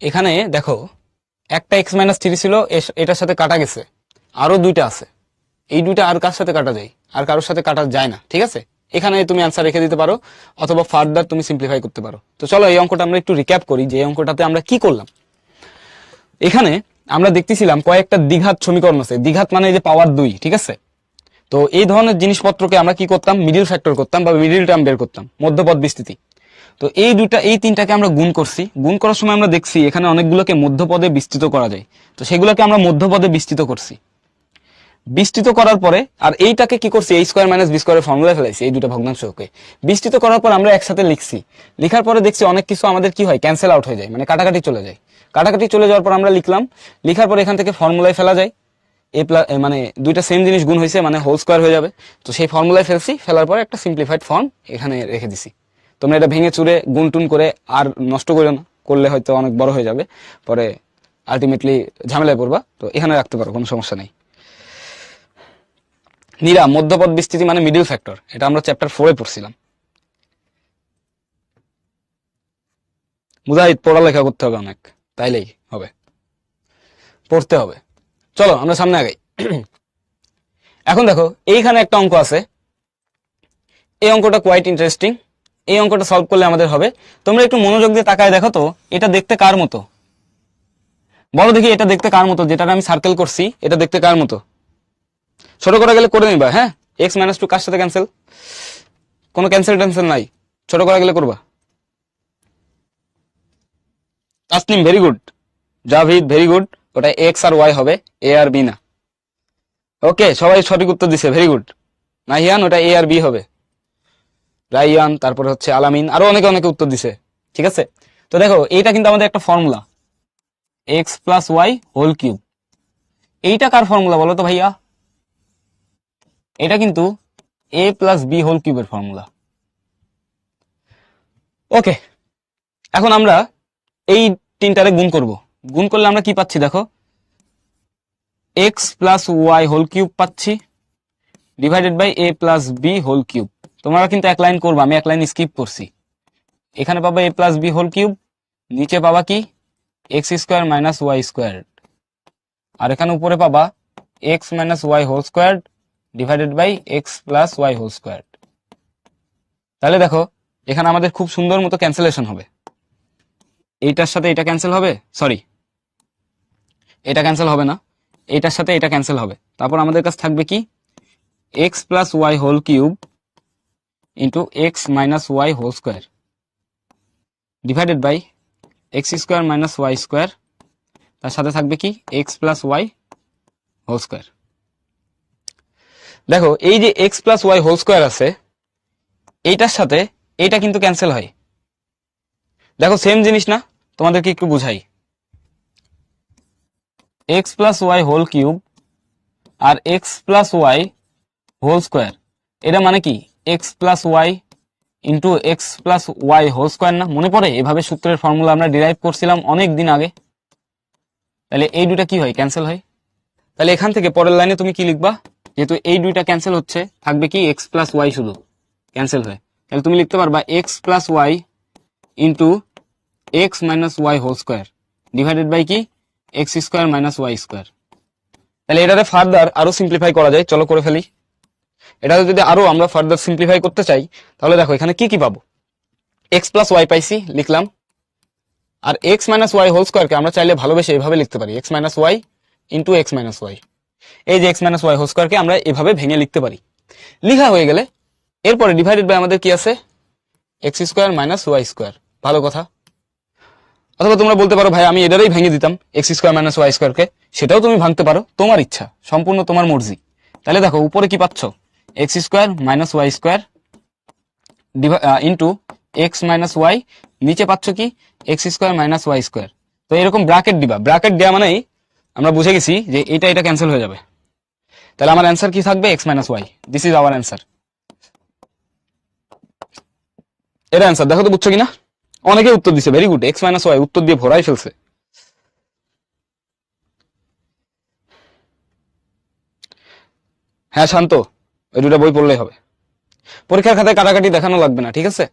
এখানে দেখো একটা x-3 ছিল, এটার সাথে কাটা গেছে, আরো দুইটা আছে, এই দুইটা আর কার সাথে কাটা যায়, আর কারোর সাথে কাটা যায় না, ঠিক আছে। এখানে তুমি অ্যান্সার রেখে দিতে পারো, অথবা ফার্দার তুমি সিম্পলিফাই করতে পারো। তো চলো এই অঙ্কটা আমরা একটু রিক্যাপ করি, যে এই অঙ্কটাতে আমরা কি করলাম। এখানে আমরা দেখতেছিলাম কয়েকটা দ্বিঘাত সমীকরণ আছে, দ্বিঘাত মানে যে পাওয়ার 2, ঠিক আছে। তো এই ধরনের জিনিসপত্রকে আমরা কি করতাম, মিডিল ফ্যাক্টর করতাম বা মিডিল টার্ম বের করতাম, মধ্যপদ বিস্তৃতি। তো এই তিনটাকে আমরা গুণ করছি, গুণ করার সময় আমরা দেখছি এখানে অনেকগুলোকে মধ্যপদে বিস্তৃত করা যায়, তো সেগুলোকে আমরা মধ্যপদে বিস্তৃত করছি। বিস্তৃত করার পরে আর এইটাকে কি করছি, a স্কয়ার মাইনাস b স্কয়ারের ফর্মুলায় ফেলাইছি, এই দুটো ভগ্নাংশকে বিস্তৃত করার পর আমরা একসাথে লিখছি। লেখার পরে দেখছি অনেক কিছু আমাদের কি হয়, ক্যান্সেল আউট হয়ে যায়, মানে কাটাকাটি চলে যায়। কাটাকাটি চলে যাওয়ার পর আমরা লিখলাম, লেখার পর এখান থেকে ফর্মুলায় ফেলা যায়, মানে দুইটা সেম জিনিস গুণ হয়েছে মানে হোল স্কয়ার হয়ে যাবে। তো সেই ফর্মুলায় ফেলছি, ফেলার পরে একটা সিম্পলিফাইড ফর্ম এখানে রেখে দিছি। তোমরা এটা ভেঙে চুরে গুণ টুন করে আর নষ্ট করে না, করলে হয়তো অনেক বড় হয়ে যাবে, পরে আলটিমেটলি ঝামেলায় পড়বা। তো এখানে রাখতে পারো, কোনো সমস্যা নেই। নীরা, মধ্যপদ বিস্তৃতি মানে মিডল ফ্যাক্টর, এটা আমরা চ্যাপ্টার 4-এ পড়ছিলাম। মুজাহিদ, পড়ালেখা করতে হবে অনেক, তাইলেই হবে, পড়তে হবে। চলো আমরা সামনে আগাই। এখন দেখো এইখানে একটা অঙ্ক আছে, এই অঙ্কটা কোয়াইট ইন্টারেস্টিং। এই অঙ্কটা সলভ করলে আমাদের হবে। তোমরা একটু মনোযোগ দিয়ে তাকায় দেখো তো, এটা দেখতে কার মতো, বলো দেখি, এটা দেখতে কার মতো, যেটা আমি সার্কেল করছি এটা দেখতে কার মতো। ছোট করা গেলে করে নিবা, হ্যাঁ। x-2 কার সাথে ক্যান্সেল, কোনো ক্যান্সেল টেন্সেল নাই, ছোট করা গেলে করবা। Tasnim, very good. Javid, very good. ওটা x আর y হবে, a আর b না। ওকে, সবাই সঠিক উত্তর দিছে, ভেরি গুড। নাহিয়ান, ওটা a আর b হবে। রাইয়ান, তারপরে হচ্ছে আলামিন, আরো অনেকে অনেকে উত্তর দিছে, ঠিক আছে। তো দেখো এইটা কিন্তু আমাদের একটা ফর্মুলা, x+y হোল কিউব। এইটা কার ফর্মুলা বলো তো ভাইয়া? এটা কিন্তু a+b হোল কিউবের ফর্মুলা। ওকে, এখন আমরা এই তিনটারে গুণ করব। গুণ করলে আমরা কি পাচ্ছি দেখো, x+y হোল কিউব পাচ্ছি, divided by a+b whole cube. তোমরা কিন্তু এক লাইন করবা, আমি এক লাইন স্কিপ করছি। এখানে পাবা a+b হোল কিউব, নিচে পাবা কি x² মাইনাস y², আর এখানে উপরে পাবা x minus y whole square divided by x+y whole square. তাহলে দেখো এখানে আমাদের খুব সুন্দর মতো ক্যান্সেলেশন হবে, এইটার সাথে এটা ক্যান্সেল হবে, সরি এটা ক্যান্সেল হবে না, এইটার সাথে এটা ক্যান্সেল হবে। তারপর আমাদের কাছে থাকবে কি x+y whole cube into x minus y whole square divided by x² minus y², তার সাথে থাকবে কি x+y হোল স্কোয়ার। দেখো এই যে X plus Y whole square আছে, এইটার সাথে এইটা কিন্তু ক্যান্সেল হয়। দেখো সেম জিনিস না, তোমাদেরকে একটু বুঝাই। X plus Y whole cube আর x plus Y whole square, এটা মানে কি x plus y into x plus Y whole square না? মনে পড়ে এভাবে সূত্রের ফর্মুলা আমরা ডিরাইভ করছিলাম অনেক দিন আগে। তাহলে এই দুইটা কি হয়? ক্যান্সেল হয়। তাহলে এখান থেকে পরের লাইনে তুমি কি লিখবা? যেহেতু এই দুইটা ক্যান্সেল হচ্ছে, থাকবে কি এক্স প্লাস ওয়াই শুধু ক্যান্সেল হয়। তাহলে তুমি লিখতে পারবা x plus y into x minus Y whole square divided by কি x square minus Y square. তাহলে এটাতে ফার্দার আরো সিম্পলিফাই করা যায়, চলো করে ফেলি। এটা যদি আরো আমরা ফার্দার সিম্পলিফাই করতে চাই, তাহলে দেখো এখানে কি কি পাবো। এক্স প্লাস ওয়াই পাইছি, লিখলাম। আর এক্স মাইনাস ওয়াই হোল স্কোয়ারকে আমরা চাইলে ভালোবেসে এভাবে লিখতে পারি, X minus Y into x minus Y. এই যে এক্স মাইনাস ওয়াই হোল স্কোয়ারকে আমরা এভাবে ভেঙে লিখতে পারি। লিখা হয়ে গেলে এরপরে ডিভাইডেড বাই আমাদের কি আছে, X square minus Y square. ভালো কথা। অথবা তোমরা বলতে পারো ভাই আমি এটারই ভেঙে দিতাম এক্স স্কোয়ার মাইনাস ওয়াই স্কোয়ারকে, সেটাও তুমি ভাঙতে পারো, তোমার ইচ্ছা, সম্পূর্ণ তোমার মর্জি। তাহলে দেখো উপরে কি পাচ্ছ, X square minus Y square into x minus Y, নিচে পাচ্ছ কি x square minus Y square. তো এরকম ব্র্যাকেট দিবা, ব্র্যাকেট দেওয়া মানেই আমরা বুঝে গেছি যে এটা ক্যান্সেল হয়ে যাবে। তাহলে আমার অ্যান্সার কি থাকবে, X minus Y. This is our answer. এটা অ্যান্সার, দেখো তো বুঝছো কিনা। অনেকে উত্তর দিছে, very good, X minus Y উত্তর দিয়ে ভরাই ফেলছে। হ্যাঁ শান্ত, ওই দুটা বই পড়লেই হবে, পরীক্ষার খাতায় কাটাকাটি দেখানো লাগবে না, ঠিক আছে?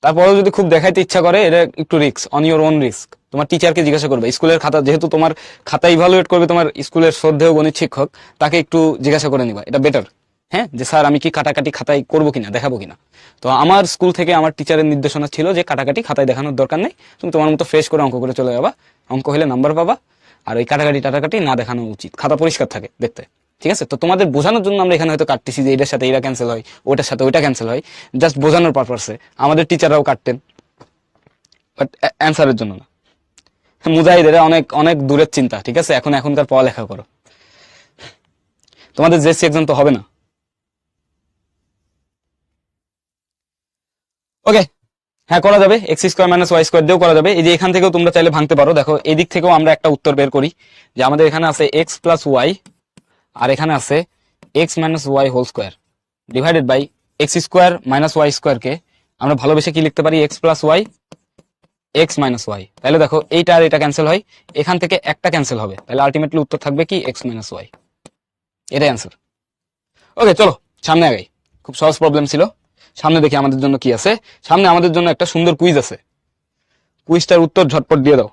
তারপরেও যদি খুব দেখাইতে ইচ্ছা করে, এটা একটু risk, on your own risk. তোমার টিচারকে জিজ্ঞাসা করবে, স্কুলের খাতা, যেহেতু তোমার খাতা ইভালুয়েট করবে তোমার স্কুলের শ্রদ্ধেয় গণিত শিক্ষক, তাকে একটু জিজ্ঞাসা করে নিবা, এটা বেটার। হ্যাঁ, যে স্যার আমি কি কাটাকাটি খাতায় করবো কিনা, দেখাবো কিনা। তো আমার স্কুল থেকে আমার টিচারের নির্দেশনা ছিল যে কাটাকাটি খাতায় দেখানোর দরকার নেই, তুমি তোমার মতো ফ্রেশ করে অঙ্ক করে চলে যাবা, অঙ্ক হলে নাম্বার পাবা। আর ওই কাটাকাটি টাটাকাটি না দেখানো উচিত, খাতা পরিষ্কার থাকে দেখতে, ঠিক আছে? তো তোমাদের বোঝানোর জন্য আমরা এখানে হয়তো কাটতেছি যে এটার সাথে এটা ক্যান্সেল হয়, ওটার সাথে ওইটা ক্যান্সেল হয়, জাস্ট বোঝানোর পারপাসে। আমাদের টিচাররাও কাটতেন, বাট অ্যান্সারের জন্য না। মুজাহিদের অনেক অনেক দূরের চিন্তা, ঠিক আছে? এখনকার পড়ালেখা করো, তোমাদের জেসি এক্সাম তো হবে না। ওকে, হ্যাঁ করা যাবে, X square minus Y square দিয়েও করা যাবে। এই যে এখান থেকেও তোমরা চাইলে ভাঙতে পারো। দেখো এদিক থেকেও আমরা একটা উত্তর বের করি, যে আমাদের এখানে আছে এক্স প্লাস ওয়াই আর এখানে আছে x minus Y whole square divided by x square minus y স্কোয়ারকে আমরা ভালোবেসে কি লিখতে পারি, x plus y x minus y. তাহলে দেখো এইটা আর এটা ক্যান্সেল হয়, এখান থেকে একটা ক্যান্সেল হবে, তাহলে আলটিমেটলি উত্তর থাকবে কি এক্স মাইনাস ওয়াই। এটাই অ্যান্সার। ওকে চলো সামনে আগাই, খুব সহজ প্রবলেম ছিল। সামনে দেখি আমাদের জন্য কি আছে। সামনে আমাদের জন্য একটা সুন্দর কুইজ আছে, কুইজটার উত্তর ঝটপট দিয়ে দাও।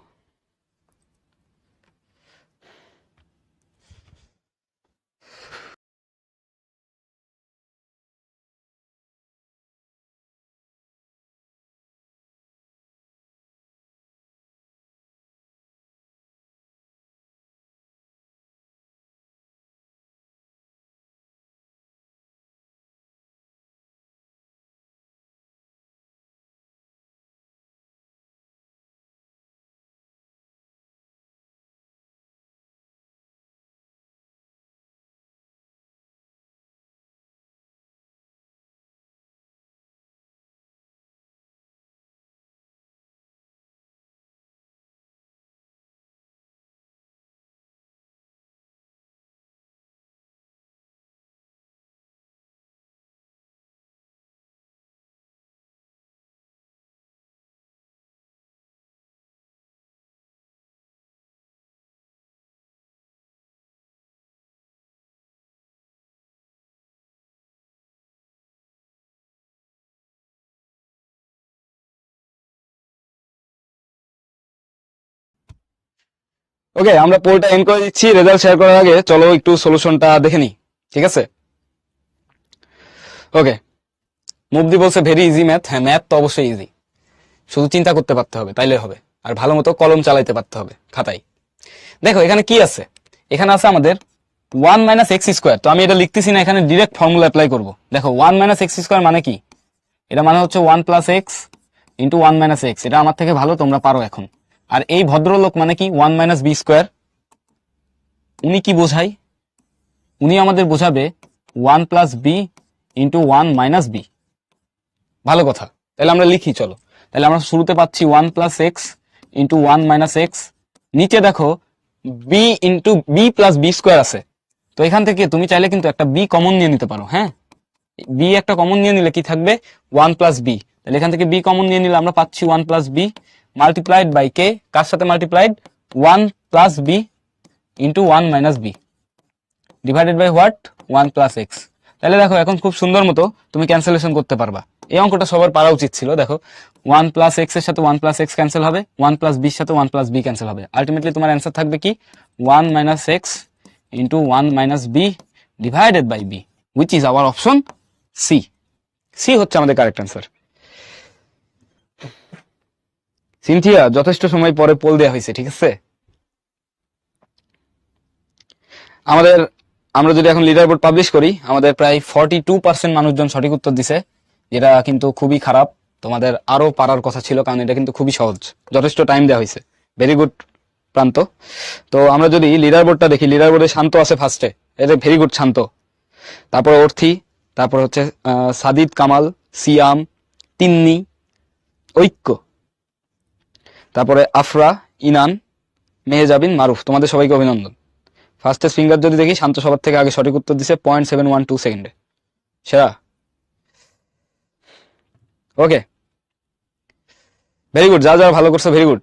ওকে, আমরা পোলটা এন্ড করে দিচ্ছি। রেজাল্ট শেয়ার করার আগে চলো একটু সলিউশনটা দেখে নিই, ঠিক আছে? ওকে, মুভদি বলছে ভেরি ইজি ম্যাথ। হ্যাঁ, ম্যাথ তো অবশ্যই ইজি, শুধু চিন্তা করতে পারতে হবে, তাইলে হবে। আর ভালো মতো কলম চালাইতে পারতে হবে খাতায়। দেখো এখানে কি আছে, এখানে আছে আমাদের ওয়ান মাইনাস এক্স স্কোয়ার। তো আমি এটা লিখতেছি না, এখানে ডিরেক্ট ফর্মুলা অ্যাপ্লাই করবো। দেখো ওয়ান মাইনাস এক্স স্কোয়ার মানে কি, এটা মানে হচ্ছে one plus X into one minus x. এটা আমার থেকে ভালো, তোমরা পারো এখন। আর এই ভদ্রলোক মানে কি, ওয়ান মাইনাস বি স্কোয়ার। উনি কি বোঝায়, উনি আমাদের বোঝাবে one plus B into one minus B. ভালো কথা, তাহলে আমরা লিখি চলো। তাহলে আমরা শুরুতে পাচ্ছি one plus X into one minus X, নিচে দেখো B into B plus B square আছে। তো এখান থেকে তুমি চাইলে কিন্তু একটা বি কমন নিয়ে নিতে পারো। হ্যাঁ, বি একটা কমন নিয়ে নিলে কি থাকবে, ওয়ান প্লাস বি। তাহলে এখান থেকে বি কমন নিয়ে নিলে আমরা পাচ্ছি one plus b multiplied by কে, কার সাথে multiplied, one plus B into one minus B divided by what, one plus x. তাহলে দেখো এখন খুব সুন্দর মতো তুমি ক্যান্সেলেশন করতে পারবা। এই অঙ্কটা সবার পারা উচিত ছিল। দেখো ওয়ান প্লাস এক্স এর সাথে ওয়ান প্লাস এক্স ক্যান্সেল হবে, ওয়ান প্লাস বির সাথে ওয়ান প্লাস বি ক্যান্সেল হবে। আলটিমেটলি তোমার অ্যান্সার থাকবে কি, one minus X into one minus B divided by B, which is our option C. C হচ্ছে আমাদের কারেক্ট অ্যান্সার। সিনথিয়া, যথেষ্ট সময় পরে পোল দেওয়া হয়েছে, ঠিক আছে। আমরা যদি এখন লিডার বোর্ড পাবলিশ করি, আমাদের প্রায় 42% মানুষজন সঠিক উত্তর দিছে, যেটা কিন্তু খুবই খারাপ। তোমাদের আরো পারার কথা ছিল, কারণ এটা কিন্তু খুবই সহজ, যথেষ্ট টাইম দেওয়া হয়েছে। ভেরি গুড প্রান্ত। তো আমরা যদি লিডার বোর্ডটা দেখি, লিডার বোর্ডে শান্ত আছে ফার্স্টে, এটা ভেরি গুড শান্ত। তারপর অর্থি, তারপর হচ্ছে সাদিদ কামাল, সিয়াম, তিন্নি, ঐক্য, তারপরে আফরা, ইনান, মেহেজাবিন, মারুফ। তোমাদের সবাইকে অভিনন্দন। ফার্স্টেস্ট ফিঙ্গার যদি দেখি, শান্ত সবার থেকে আগে সঠিক উত্তর দিছে 0.712 সেকেন্ডে, সেরা। ওকে, ভেরি গুড, যা যা ভালো করছো, ভেরি গুড।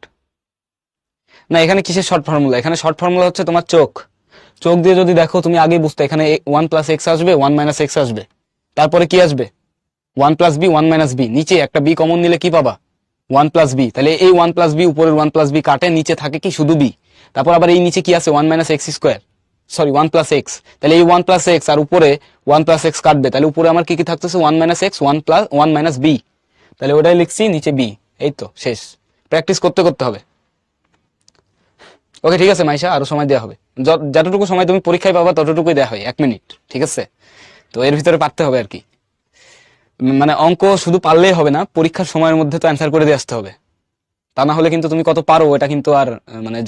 না, এখানে কিসের শর্ট ফর্মুলা, এখানে শর্ট ফর্মুলা হচ্ছে তোমার চোখ। চোখ দিয়ে যদি দেখো তুমি আগেই বুঝতে, এখানে ওয়ান প্লাস এক্স আসবে, ওয়ান মাইনাস এক্স আসবে, তারপরে কি আসবে, one plus B, one minus B, নিচে একটা বি কমন নিলে কি পাবা, ওয়ান প্লাস বি। তাহলে এই ওয়ান প্লাস বি উপরের ওয়ান প্লাস বি কাটে, নিচে থাকে কি শুধু বি। তারপর আবার এই নিচে কি আছে, one minus x square, sorry one plus x. তাহলে এই ওয়ান প্লাস এক্স আর উপরে ওয়ান প্লাস এক্স কাটবে, তাহলে উপরে আমার কি কি থাকতেছে, one minus X, one minus B. তাহলে ওটাই লিখছি, নিচে বি। এই তো শেষ, প্র্যাকটিস করতে করতে হবে। ওকে ঠিক আছে মাইশা, আরো সময় দেওয়া হবে, যতটুকু সময় তুমি পরীক্ষায় পাবা ততটুকুই দেওয়া হয়, 1 মিনিট, ঠিক আছে। তো এর ভিতরে পারতে হবে আর কি, মানে অঙ্ক শুধু পারলেই হবে না, পরীক্ষার সময়ের মধ্যে তো অ্যান্সার করে দিয়ে আসতে হবে। তা না হলে কিন্তু তুমি কত পারো এটা কিন্তু আর মানে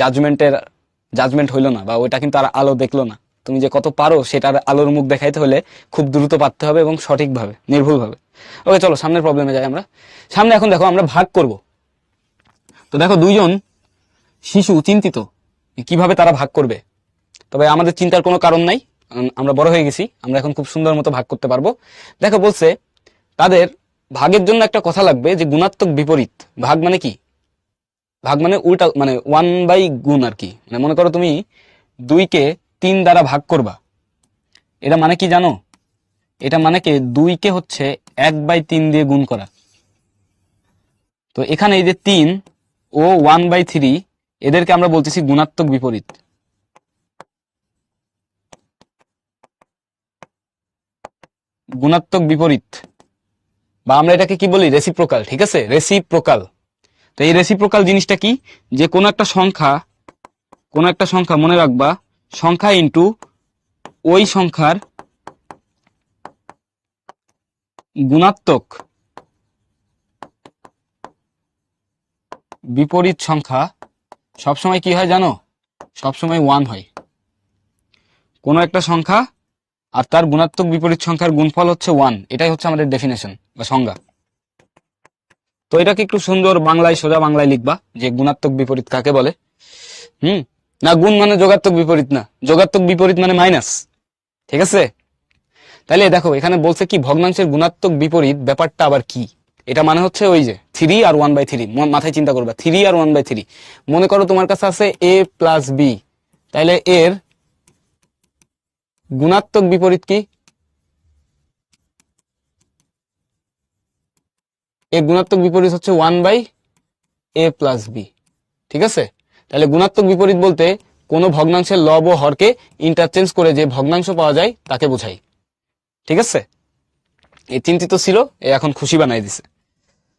জাজমেন্ট হইলো না, বা ওইটা কিন্তু আর আলো দেখলো না। তুমি যে কত পারো সেটার আলোর মুখ দেখাইতে হলে খুব দ্রুত পারতে হবে এবং সঠিকভাবে, নির্ভুলভাবে। ওকে চলো সামনের প্রবলেমে যাই আমরা। সামনে এখন দেখো আমরা ভাগ করব। তো দেখো দুইজন শিশু চিন্তিত কিভাবে তারা ভাগ করবে। তবে আমাদের চিন্তার কোনো কারণ নাই, আমরা বড় হয়ে গেছি, আমরা এখন খুব সুন্দর মতো ভাগ করতে পারবো। দেখো বলছে তাদের ভাগের জন্য একটা কথা লাগবে যে গুণাত্মক বিপরীত। ভাগ মানে কি, ভাগ মানে উল্টা, মানে 1/গুণ আর কি। মানে মনে করো তুমি 2কে 3 দ্বারা ভাগ করবা, এটা মানে কি জানো, এটা মানে কি 2কে হচ্ছে 1/3 দিয়ে গুণ করা। তো এখানে এই যে 3 ও 1/3, এদেরকে আমরা বলতেছি গুণাত্মক বিপরীত। গুণাত্মক বিপরীত, বা আমরা এটাকে কি বলি, রেসিপ্রোকাল, ঠিক আছে, রেসিপ্রোকাল। তো এই রেসিপ্রোকাল জিনিসটা কি, যে কোনো একটা সংখ্যা মনে রাখবা, সংখ্যা ইন্টু ওই সংখ্যার গুণাত্মক বিপরীত সংখ্যা সবসময় কি হয় জানো, সবসময় 1 হয়। কোনো একটা সংখ্যা আর তার গুণাত্মক বিপরীত সংখ্যার গুণফল হচ্ছে 1, এটাই হচ্ছে আমাদের ডেফিনেশন বা সংজ্ঞা। তো এটাকে একটু সুন্দর বাংলায়, সোজা বাংলায় লিখবা যে গুণাত্মক বিপরীত কাকে বলে। না, গুণ মানে যোগাত্মক বিপরীত না, যোগাত্মক বিপরীত মানে মাইনাস, ঠিক আছে। তাহলে দেখো এখানে বলছে কি ভগ্নাংশের গুণাত্মক বিপরীত, ব্যাপারটা আবার কি, এটা মানে হচ্ছে ওই যে 3 আর 1/3, মাথায় চিন্তা করবা 3 আর 1/3। মনে করো তোমার কাছে আছে a প্লাস বি, তাহলে এর গুণাত্মক বিপরীত কি, এর গুণাত্মক বিপরীত হচ্ছে 1/a প্লাস বি, ঠিক আছে। তাহলে গুণাত্মক বিপরীত বলতে কোনো ভগ্নাংশের লব ও হরকে ইন্টারচেঞ্জ করে যে ভগ্নাংশ পাওয়া যায় তাকে বোঝায়, ঠিক আছে। এই চিন্তিত ছিল, এ এখন খুশি বানাই দিছে।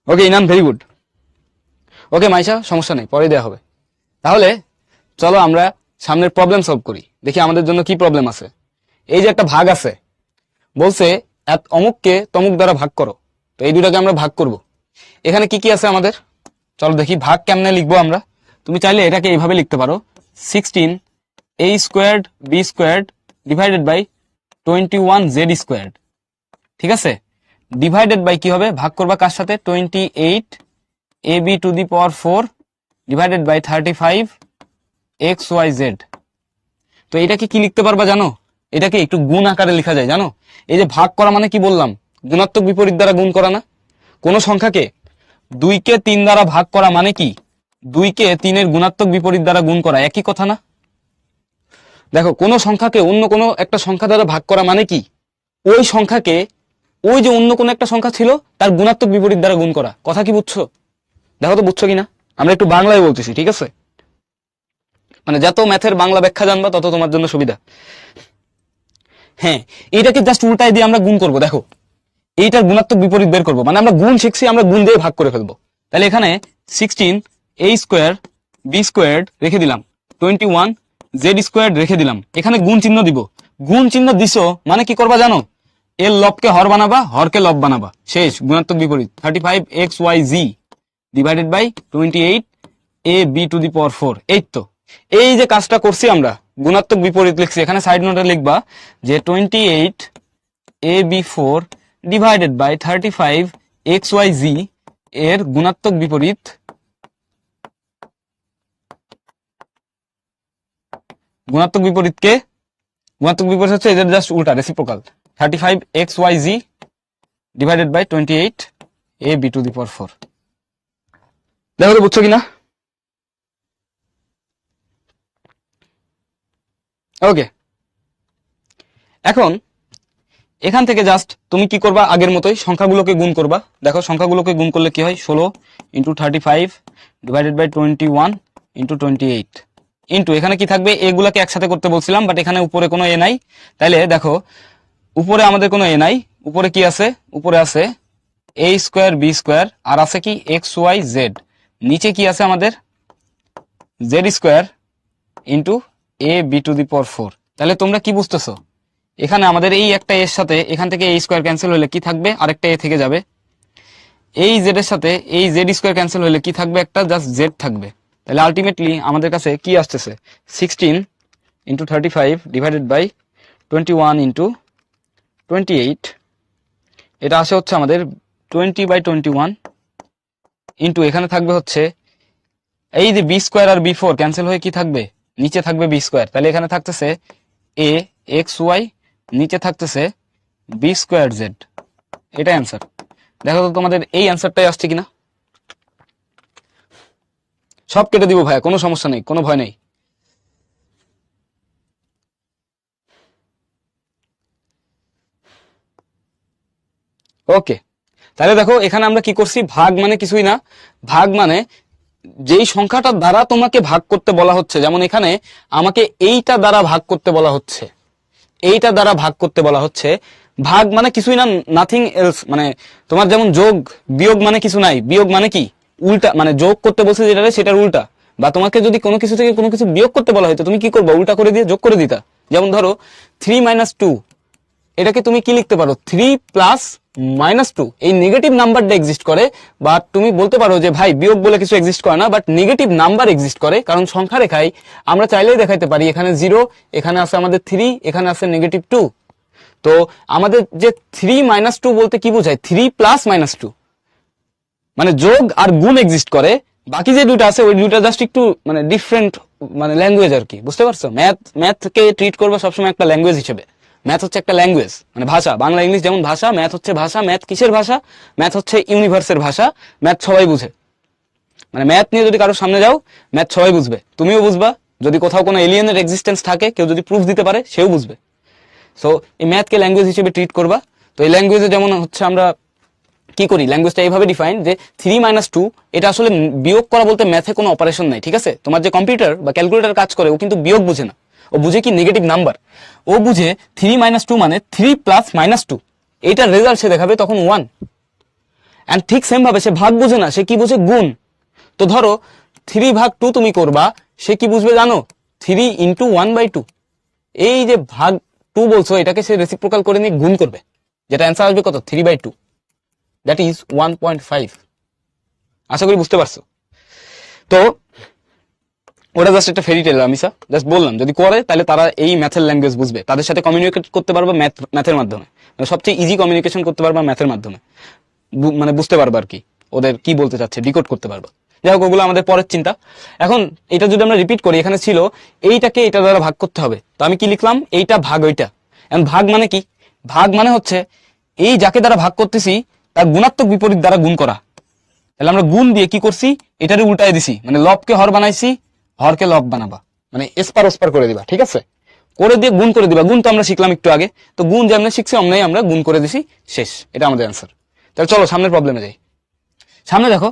ওকে ইনাম, ভেরি গুড। ওকে মাইশা, সমস্যা নেই, পরে দেওয়া হবে। তাহলে চলো আমরা সামনের প্রবলেম সলভ করি, দেখি আমাদের জন্য কি প্রবলেম আছে। এই যে একটা ভাগ আছে, বলছে অমুককে তমুক দ্বারা ভাগ করো। তো এই দুটাকে আমরা ভাগ করব। এখানে কি কি আছে আমাদের, চলো দেখি ভাগ কেমনে লিখবো আমরা। তুমি চাইলে এটাকে এইভাবে লিখতে পারো, 16 a² b² divided by 21z², ঠিক আছে, ডিভাইডেড বাই কি হবে, ভাগ করবা কার সাথে, 28ab⁴ ডিভাইডেড বাই 35xyz। তো এটাকে কি লিখতে পারবা জানো, এটাকে একটু গুণ আকারে লেখা যায় জানো। এই যে ভাগ করা মানে কি বললাম, গুণাত্মক বিপরীত দ্বারা গুণ করা না। কোন সংখ্যাকে 2 কে 3 দ্বারা ভাগ করা মানে কি 2 কে 3 এর গুণাত্মক বিপরীত দ্বারা গুণ করা, একই কথা না। দেখো কোন সংখ্যাকে অন্য কোন একটা সংখ্যা দ্বারা ভাগ করা মানে কি ওই সংখ্যাকে ওই যে অন্য কোন একটা সংখ্যা ছিল তার গুণাত্মক বিপরীত দ্বারা গুণ করা। কথা কি বুঝছো, দেখো তো বুঝছো কিনা। আমরা একটু বাংলায় বলতেছি, ঠিক আছে, মানে যত ম্যাথের বাংলা ব্যাখ্যা জানবা তত তোমার জন্য সুবিধা। হ্যাঁ, এটাকে জাস্ট উল্টাই দিয়ে আমরা গুণ করব। দেখো এইটার গুণাত্মক বিপরীত বের করবো, মানে আমরা গুণ শিখছি, আমরা গুণ দিয়ে ভাগ করে ফেলবো। তাহলে এখানে 16a²b² রেখে দিলাম, 21z² রেখে দিলাম, এখানে গুণ চিহ্ন দিব। গুণ চিহ্ন দিছো মানে কি করবা জানো, এর লবকে হর বানাবা, হরকে লব বানাবা, শেষ, গুণাত্মক বিপরীত। 35xyz divided by 28ab⁴। এই তো, এই যে কাজটা করছি আমরা, গুণাত্মক বিপরীত লিখছি, এখানে সাইড নোটে লিখবা যে 28ab⁴ ডিভাইডেড বাই 35xyz এর গুণাত্মক বিপরীত, গুণাত্মক বিপরীতকে, গুণাত্মক বিপরীত হচ্ছে এদের জাস্ট উল্টা, reciprocal. 35xyz divided by 28ab⁴। দেখো তো বুঝছো কিনা। ওকে, এখন এখান থেকে জাস্ট তুমি কি করবা, আগের মতোই সংখ্যাগুলোকে গুণ করবা। দেখো সংখ্যাগুলোকে গুণ করলে কি হয়, 16 × 35 ডিভাইডেড বাই 21 × 28 ইন্টু এখানে কি থাকবে, এগুলাকে একসাথে করতে বলছিলাম, বাট এখানে উপরে কোনো এ নাই। তাইলে দেখো উপরে আমাদের কোনো এ নাই, উপরে কি আছে, উপরে আছে a²b² আর আছে কি xyz, নিচে কি আছে আমাদের z² ইন্টু ab⁴। তাহলে তোমরা কি বুঝতেছো, এখানে আমাদের এই একটা এর সাথে এখান থেকে a² ক্যান্সেল হলে কি থাকবে, আরেকটা এ থেকে যাবে। এই জেড এর সাথে এই z² ক্যান্সেল হলে কি থাকবে, একটা জাস্ট জেড থাকবে। তাহলে আলটিমেটলি আমাদের কাছে কি আসতেছে, 16 × 35 ডিভাইডেড বাই 21 × 28, এটা আসে হচ্ছে আমাদের 20/21 ইন্টু এখানে থাকবে হচ্ছে এই যে b² আর b⁴ ক্যান্সেল হয়ে কি থাকবে, নিচে থাকবে b²। তাহলে এখানে থাকতেছে a(xy), নিচে থাকতেছে b²z। এটা অ্যান্সার। দেখো তো তোমাদের এই অ্যান্সারটাই আসছে কিনা। সব কেটে দিব ভাইয়া, কোনো সমস্যা নেই, কোনো ভয় নেই। ওকে, তাহলে দেখো এখানে আমরা কি করছি, ভাগ মানে কিছুই না, ভাগ মানে যেই সংখ্যাটা দ্বারা তোমাকে ভাগ করতে বলা হচ্ছে, যেমন এখানে আমাকে এইটা দ্বারা ভাগ করতে বলা হচ্ছে, এইটা দ্বারা ভাগ করতে বলা হচ্ছে। ভাগ মানে কিছুই না, নাথিং এলস, মানে তোমার যেমন যোগ বিয়োগ মানে কিছু নাই, বিয়োগ মানে কি উল্টা, মানে যোগ করতে বলছে যেটা সেটার উল্টা। বা তোমাকে যদি কোনো কিছু থেকে কোনো কিছু বিয়োগ করতে বলা হয়তো তুমি কি করবা, উল্টা করে দিয়ে যোগ করে দিতা। যেমন ধরো 3 - 2, এটাকে তুমি কি লিখতে পারো, 3 + -2। এই নেগেটিভ নাম্বারটা এক্সিস্ট করে, বাট তুমি বলতে পারো যে ভাই বিয়োগ বলে কিছু এক্সিস্ট করে না, বাট নেগেটিভ নাম্বার এক্সিস্ট করে, কারণ সংখ্যা রেখায় আমরা চাইলেই দেখাইতে পারি এখানে 0, এখানে আছে আমাদের 3, এখানে আছে -2। তো আমাদের যে 3 - 2 বলতে কি বোঝায়, 3 + -2, মানে যোগ আর গুণ এক্সিস্ট করে। বাকি যে দুটো আছে ওই দুটো জাস্ট একটু মানে ডিফারেন্ট, মানে ল্যাঙ্গুয়েজ আর কি, বুঝতে পারছো। ম্যাথকে ট্রিট করবো সবসময় একটা ল্যাঙ্গুয়েজ হিসেবে। ম্যাথ হচ্ছে একটা ল্যাঙ্গুয়েজ, মানে ভাষা, বাংলা ইংলিশ যেমন ভাষা, ম্যাথ হচ্ছে ভাষা। ম্যাথ কিসের ভাষা, ম্যাথ হচ্ছে ইউনিভার্সের ভাষা। ম্যাথ সবাই বুঝে, মানে ম্যাথ নিয়ে যদি কারোর সামনে যাও ম্যাথ সবাই বুঝবে, তুমিও বুঝবা। যদি কোথাও কোনো এলিয়েনের এক্সিস্টেন্স থাকে, কেউ যদি প্রুফ দিতে পারে, সেও বুঝবে। সো এই ম্যাথকে ল্যাঙ্গুয়েজ হিসেবে ট্রিট করবা। তো এই ল্যাঙ্গুয়েজে যেমন হচ্ছে আমরা কি করি, ল্যাঙ্গুয়েজটা এইভাবে ডিফাইন যে 3 - 2 এটা আসলে বিয়োগ করা বলতে ম্যাথে কোনো অপারেশন নাই, ঠিক আছে। তোমার যে কম্পিউটার বা ক্যালকুলেটর কাজ করে ও কিন্তু বিয়োগ বুঝে না, ও বুঝে কি নেগেটিভ নাম্বার। ও বুঝে 3 - 2 মানে 3 + -2, এইটার রেজাল্ট সে দেখাবে তখন 1। এন্ড ঠিক সেম ভাবে সে ভাগ বুঝে না, সে কি বুঝে, গুণ। তো ধরো 3/2 তুমি করবা, সে কি বুঝবে জানো, 3 × 1/2। এই যে ভাগ 2 বলছো, এটাকে সে রেসিপ্রোকাল করে নিয়ে গুণ করবে, যেটা অ্যান্সার আসবে কত, 3/2, দ্যাট ইজ 1.5। আশা করি বুঝতে পারছো। তো ওটা জাস্ট একটা ফেরি টেল, আমি জাস্ট বললাম যদি করে তাহলে তারা এই ম্যাথের ল্যাঙ্গুয়েজ বুঝবে, তাদের সাথে কমিউনিকেট করতে পারবে ম্যাথের মাধ্যমে, মানে সবচেয়ে ইজি কমিউনিকেশন করতে পারবে ম্যাথের মাধ্যমে, মানে বুঝতে পারবে আর কি ওদের কি বলতে চাচ্ছে, ডিকোড করতে পারবে। যাই হোক, ওগুলো আমাদের পরের চিন্তা। এখন এটা যদি আমরা রিপিট করি, এখানে ছিল এইটাকে এটা দ্বারা ভাগ করতে হবে, তো আমি কি লিখলাম, এইটা ভাগ ওইটা। এখন ভাগ মানে কি, ভাগ মানে হচ্ছে এই যাকে দ্বারা ভাগ করতেছি তার গুণাত্মক বিপরীত দ্বারা গুণ করা। তাহলে আমরা গুণ দিয়ে কি করছি, এটারে উল্টাই দিছি, মানে লবকে হর বানাইছি, হরকে লব বানাবা, মানে এসপার ওসপার করে দিবা, ঠিক আছে, করে দিয়ে গুণ করে দিবা। গুণ তো আমরা শিখলাম একটু আগে, তো গুণ যেমন শিখছি অমনি আমরা গুণ করে দিছি, শেষ, এটা আমাদের অ্যান্সার। তাহলে চলো সামনের প্রবলেমে যাই। সামনে দেখো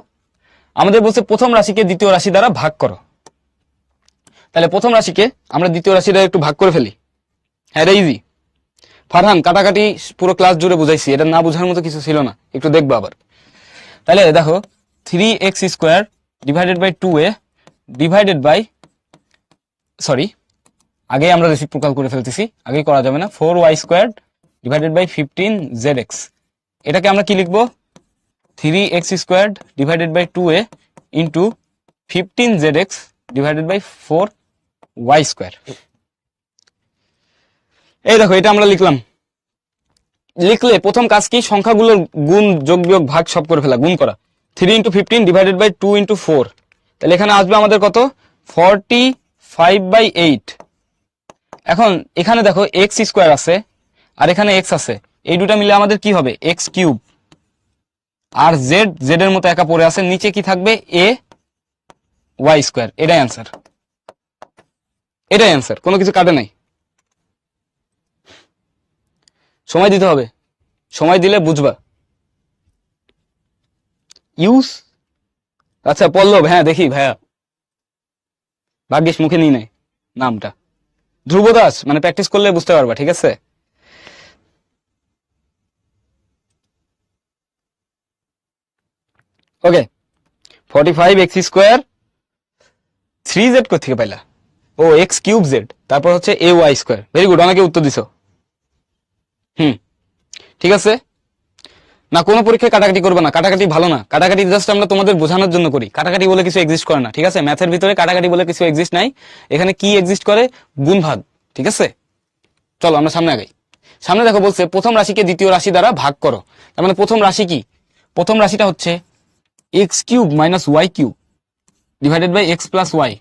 আমাদের বলছে প্রথম রাশিকে দ্বিতীয় রাশি দ্বারা ভাগ করো। তাহলে প্রথম রাশিকে আমরা দ্বিতীয় রাশি দ্বারা একটু ভাগ করে ফেলি। হ্যাঁ, ইজি। ফারহান, কাটাকাটি পুরো ক্লাস জুড়ে বুঝাইছি, এটা না বুঝার মতো কিছু ছিল না, একটু দেখবো আবার। তাহলে দেখো 3x² divided by 2a divided by, sorry আগে আমরা রেসিপ্রোকাল করে ফেলতেছি, আগে করা যাবে না, 4y² ডিভাইডেড বাই 15zx। এটাকে আমরা কি লিখবো, 3x² divided by 2a into 15zx divided by 4y²। এই দেখো এটা আমরা লিখলাম। লিখলে প্রথম কাজ কি, সংখ্যাগুলোর গুণ যোগ বিয়োগ ভাগ সব করে ফেলা, গুণ করা। 3 ইন্টু 15 ডিভাইডেড বাই 2 ইন্টু 4, তাহলে এখানে আসবে আমাদের কত, 45/8। এখন এখানে দেখো x² আছে আর এখানে x আছে, এই দুটা মিলে আমাদের কি হবে, x³। আর z এর মতো একা পড়ে আছে, নিচে কি থাকবে, ay²। এটাই অ্যান্সার, এটাই অ্যান্সার, কোনো কিছু কাটে নাই। সময় দিতে হবে, সময় দিলে বুঝবা। ইউজ, আচ্ছা পল্লব, হ্যাঁ দেখি ভাইয়া, ভাগ্যিস মুখে নিয়ে নেয় নামটা। ধ্রুব দাস, মানে প্র্যাকটিস করলে বুঝতে পারবা, ঠিক আছে। ওকে, 45x², 3z কোথেকে পাইলা, ও x³z, তারপর হচ্ছে ay²। ভেরি গুড, অনেকে উত্তর দিছো। ঠিক আছে না, কোনো পরীক্ষায় কাটাকাটি করবে না, কাটাকাটি ভালো না, কাটাকাটি জাস্ট আমরা তোমাদের বোঝানোর জন্য করি, কাটাকাটি বলে কিছু এক্সিস্ট করে না, ঠিক আছে। ম্যাথের ভিতরে কাটাকাটি বলে কিছু এক্সিস্ট নাই, এখানে কি এক্সিস্ট করে, গুণ ভাগ, ঠিক আছে। চলো আমরা সামনে আগাই। সামনে দেখো বলছে প্রথম রাশিকে দ্বিতীয় রাশি দ্বারা ভাগ করো। তার মানে প্রথম রাশি কি, প্রথম রাশিটা হচ্ছে x³ minus y³ divided by x plus y।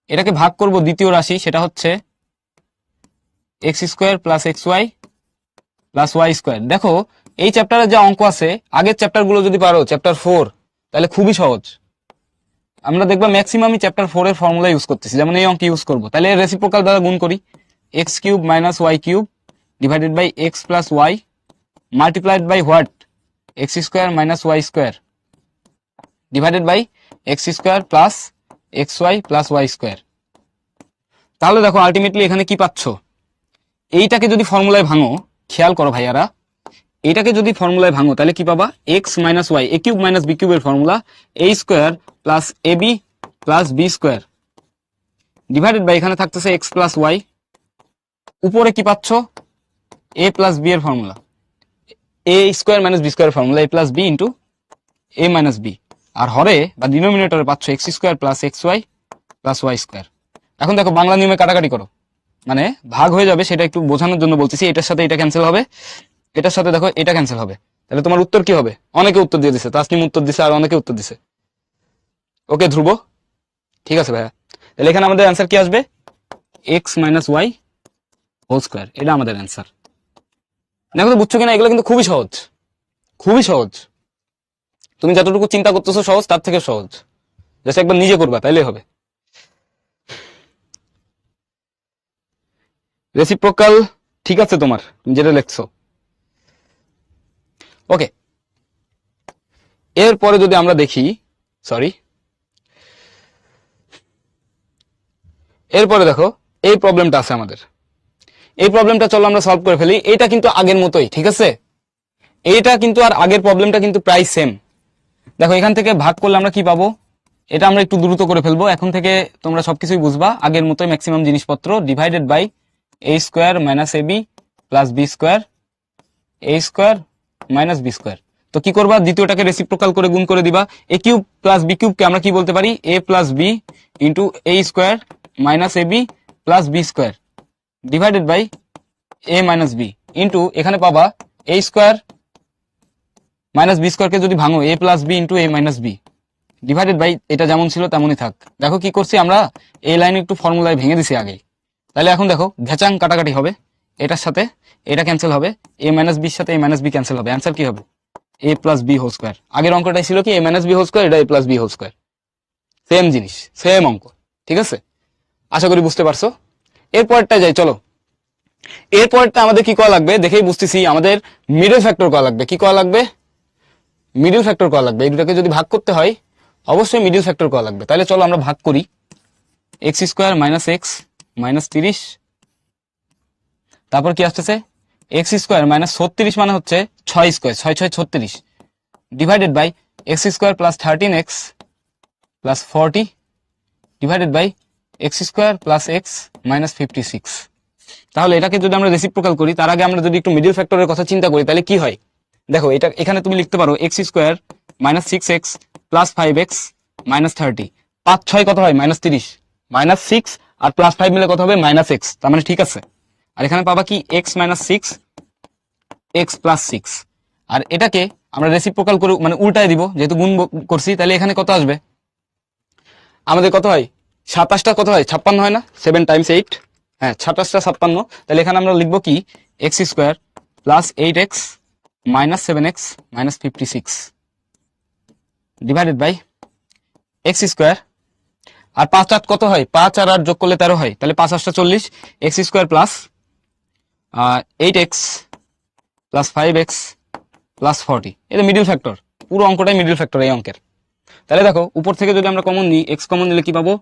এটাকে ভাগ করব দ্বিতীয় রাশি, সেটা হচ্ছে x² plus xy plus y²। দেখো এই চ্যাপ্টারে যে অঙ্ক আছে, আগের চ্যাপ্টার গুলো যদি পারো, চ্যাপ্টার 4, তাহলে খুবই সহজ। আমরা দেখবা ম্যাক্সিমামই চ্যাপ্টার 4 এর ফর্মুলা ইউজ করতেছি, যেমন এই অঙ্ক ইউজ করবো। তাহলে রেসিপ্রোকাল দ্বারা গুণ করি, x³ minus y³ divided by x plus y multiplied by what, x² minus y² divided by x² plus xy plus y²। তাহলে দেখো আলটিমেটলি এখানে কি পাচ্ছ, এইটাকে যদি ফর্মুলায় ভাঙো, খেয়াল করো ভাইয়ারা, এটাকে যদি ফর্মুলায় ভাঙো তাহলে কি পাবা, x minus y, a³ minus b³ এর formula a² plus ab plus b² divided by এখানে থাকতেছে x প্লাস y, উপরে কি পাচ্ছ, a প্লাস b এর ফর্মুলা, a² মাইনাস b² এর formula a plus b into a minus b, আর হরে বা ডিনোমিনেটরে পাচ্ছ x² plus xy plus y²। এখন দেখো বাংলা নিয়মে কাটাকাটি করো, মানে ভাগ হয়ে যাবে, সেটা একটু বোঝানোর জন্য বলতেছি। এটার সাথে এটা ক্যান্সেল হবে, এটার সাথে দেখো এটা ক্যান্সেল হবে, তাহলে তোমার উত্তর কি হবে, অনেকে উত্তর দিয়ে দিছে, তাসনিম উত্তর দিছে আর অনেকে উত্তর দিছে। ওকে ধ্রুব, ঠিক আছে ভাইয়া। তাহলে এখানে আমাদের অ্যান্সার কি আসবে, x minus y whole square, এটা আমাদের অ্যান্সার। দেখো তো বুঝছো কিনা, এগুলো কিন্তু খুবই সহজ, খুবই সহজ। তুমি যতটুকু চিন্তা করতেছো সহজ, তার থেকে সহজ, জাস্ট একবার নিজে করবা তাইলে হবে। রেসিপ্রোকাল ঠিক আছে তোমার, তুমি যেটা লিখছো। ওকে, এরপরে যদি আমরা দেখি, সরি, এরপরে দেখো এই প্রবলেমটা আছে আমাদের, এই প্রবলেমটা চলো আমরা সলভ করে ফেলি। এটা কিন্তু আগের মতোই, ঠিক আছে, এইটা কিন্তু আর আগের প্রবলেমটা কিন্তু প্রায় সেম। দেখো এখান থেকে ভাগ করলে আমরা কি পাবো, এটা আমরা একটু দ্রুত করে ফেলবো, এখন থেকে তোমরা সবকিছুই বুঝবা, আগের মতোই ম্যাক্সিমাম জিনিসপত্র, divided by a² minus ab plus b² a² minus b²। তো কি করবা, দ্বিতীয়টাকে রেসিপ্রোকাল করে গুণ করে দিবা। এ কিউব প্লাস বি কিউবকে আমরা কি বলতে পারি, a plus B into a square minus a b plus B square divided by a minus b into এখানে পাবা এ স্কোয়ার মাইনাস বি স্কোয়ারকে যদি ভাঙো a plus B into a minus B divided by এটা যেমন ছিল তেমনই থাক। দেখো কি করছি আমরা, এই লাইন একটু ফর্মুলায় ভেঙে দিছি আগে। তাহলে এখন দেখো ঘেচাং কাটাকাটি হবে, এটার সাথে এটা ক্যান্সেল হবে, এ মাইনাস বির সাথে এ মাইনাস বি ক্যান্সেল হবে, অ্যান্সার কি হবে, a plus B whole square. আগের অঙ্কটাই ছিল কি a minus b whole square, এটা a plus B whole square, same জিনিস সেম অঙ্ক। ঠিক আছে, আশা করি বুঝতে পারছো। এরপরটা যাই চলো। এরপরটা আমাদের কি করা লাগবে দেখেই বুঝতেছি, আমাদের মিডল ফ্যাক্টর করা লাগবে। কি করা লাগবে, মিডল ফ্যাক্টর করা লাগবে। এই দুটাকে যদি ভাগ করতে হয় অবশ্যই মিডল ফ্যাক্টর করা লাগবে। তাহলে চলো আমরা ভাগ করি, x square minus x minus 30, তারপর কি আসতেছে এক্স স্কোয়ার মাইনাস 36 মানে হচ্ছে 6 square, 6 6 36 divided by x square plus 13x plus 40 divided by x square plus X minus 56। তাহলে এটাকে যদি আমরা রেসিপ্রোকাল করি তার আগে আমরা যদি একটু মিডল ফ্যাক্টরের কথা চিন্তা করি তাহলে কি হয় দেখো, এটা এখানে তুমি লিখতে পারো x square minus 6x plus 5x minus 30, 5 6 কত হয় মাইনাস 30, মাইনাস 6 আর প্লাস 5 মিলে কত হবে মাইনাস এক্স, তার মানে ঠিক আছে। আর এখানে পাবা কি এক্স মাইনাস 6 এক্স প্লাস 6, আর এটাকে আমরা রেসিপ্রোকাল করে মানে উল্টায় দিব, যেহেতু গুণ করছি। তাহলে এখানে কত আসবে, আমাদের কত হয় 27টা কত হয় 56 হয় না, 7 টাইমস 8, হ্যাঁ 27টা 56। তাহলে এখানে আমরা লিখবো কি x square plus 8x minus 7x minus 56 divided by x square, আর 5 8 কত হয়, 5 আর 8 যোগ করলে 13 হয়, তাহলে 5 8 40, x square plus 8x plus 5x plus 40। এটা মিডল ফ্যাক্টর, পুরো অঙ্কটাই মিডল ফ্যাক্টর এই অঙ্কের। তাহলে দেখো উপর থেকে যদি আমরা কমন নিই, এক্স কমন নিলে কি পাবো,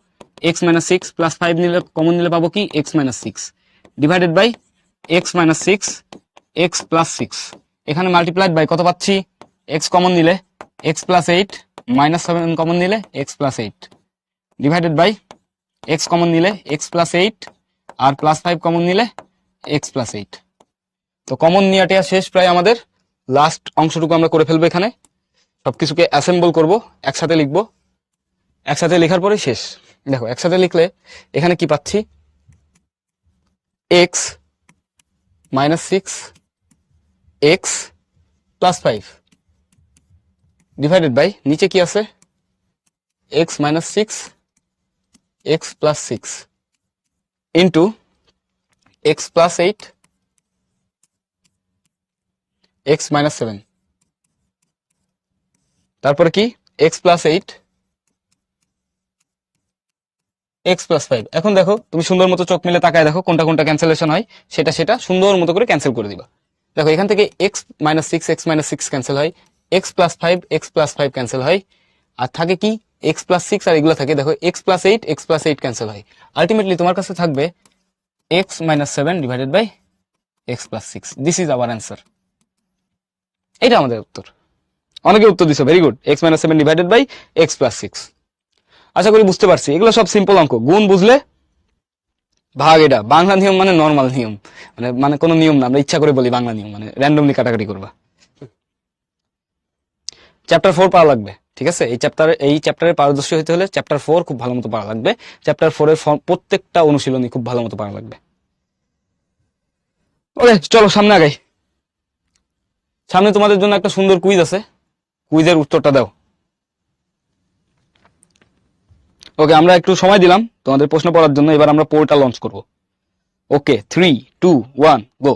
এক্স মাইনাস 6 প্লাস 5 নিলে কমন নিলে পাবো কি X minus 6 divided by x minus 6 X plus 6। এখানে মাল্টিপ্লাইড বাই কত পাচ্ছি, এক্স কমন নিলে এক্স প্লাস 8 মাইনাস 7 কমন নিলে X plus 8 divided by X common নিলে এক্স প্লাস 8 আর প্লাস 5 কমন নিলে এক্স প্লাস 8। তো কমন নিয়াটা শেষ, প্রায় আমাদের লাস্ট অংশটুকু আমরা করে ফেলবো। এখানে সবকিছুকে অ্যাসেম্বল করব, একসাথে লিখবো, একসাথে লেখার পরে শেষ। দেখো একসাথে লিখলে এখানে কি পাচ্ছি, X minus 6 X plus 5 divided by নিচে কি আছে x minus 6 X plus 6 into x plus 8 X minus 7, তারপরে কি এক্স প্লাস 8 এক্স প্লাস 5। এখন দেখো তুমি সুন্দর মতো চোখ মিলে তাকায় দেখো কোনটা কোনটা ক্যান্সেলেশন হয়, সেটা সেটা সুন্দর মতো করে ক্যান্সেল করে দিবা। দেখো এখান থেকে x minus 6 x minus 6 cancel হয়, x plus 5 x plus 5 cancel হয়, আর থাকে কি এক্স প্লাস 6 আর এগুলো থাকে দেখো x plus 8 X plus 8 cancel হয়। আলটিমেটলি তোমার কাছে থাকবে X minus 7 divided by x plus 6। This is our answer, এটা আমাদের উত্তর। অনেকে উত্তর দিছো, very good, X minus 7 divided by x plus 6। আশা করি বুঝতে পারছি, এগুলো সব সিম্পল অঙ্ক, গুণ বুঝলে ভাগ, এটা বাংলা নিয়ম মানে নর্মাল নিয়ম, মানে মানে কোনো নিয়ম না, আমরা ইচ্ছা করে বলি বাংলা নিয়ম, মানে র্যান্ডমলি কাটাকাটি করবা। চ্যাপ্টার 4 পাওয়া লাগবে, ঠিক আছে, এই চ্যাপ্টারে পারদর্শী হতে হলে চ্যাপ্টার 4 খুব ভালো মতো পাওয়া লাগবে। চ্যাপ্টার 4 এর প্রত্যেকটা অনুশীলনী খুব ভালো মতো পাওয়া লাগবে। ওকে চলো সামনে আগাই। সামনে তোমাদের জন্য একটা সুন্দর কুইজ আছে, কুইজের উত্তরটা দাও। ওকে আমরা একটু সময় দিলাম তোমাদের প্রশ্ন পড়ার জন্য, এবার আমরা পোর্টাল লঞ্চ করব। ওকে 3 2 1 গো।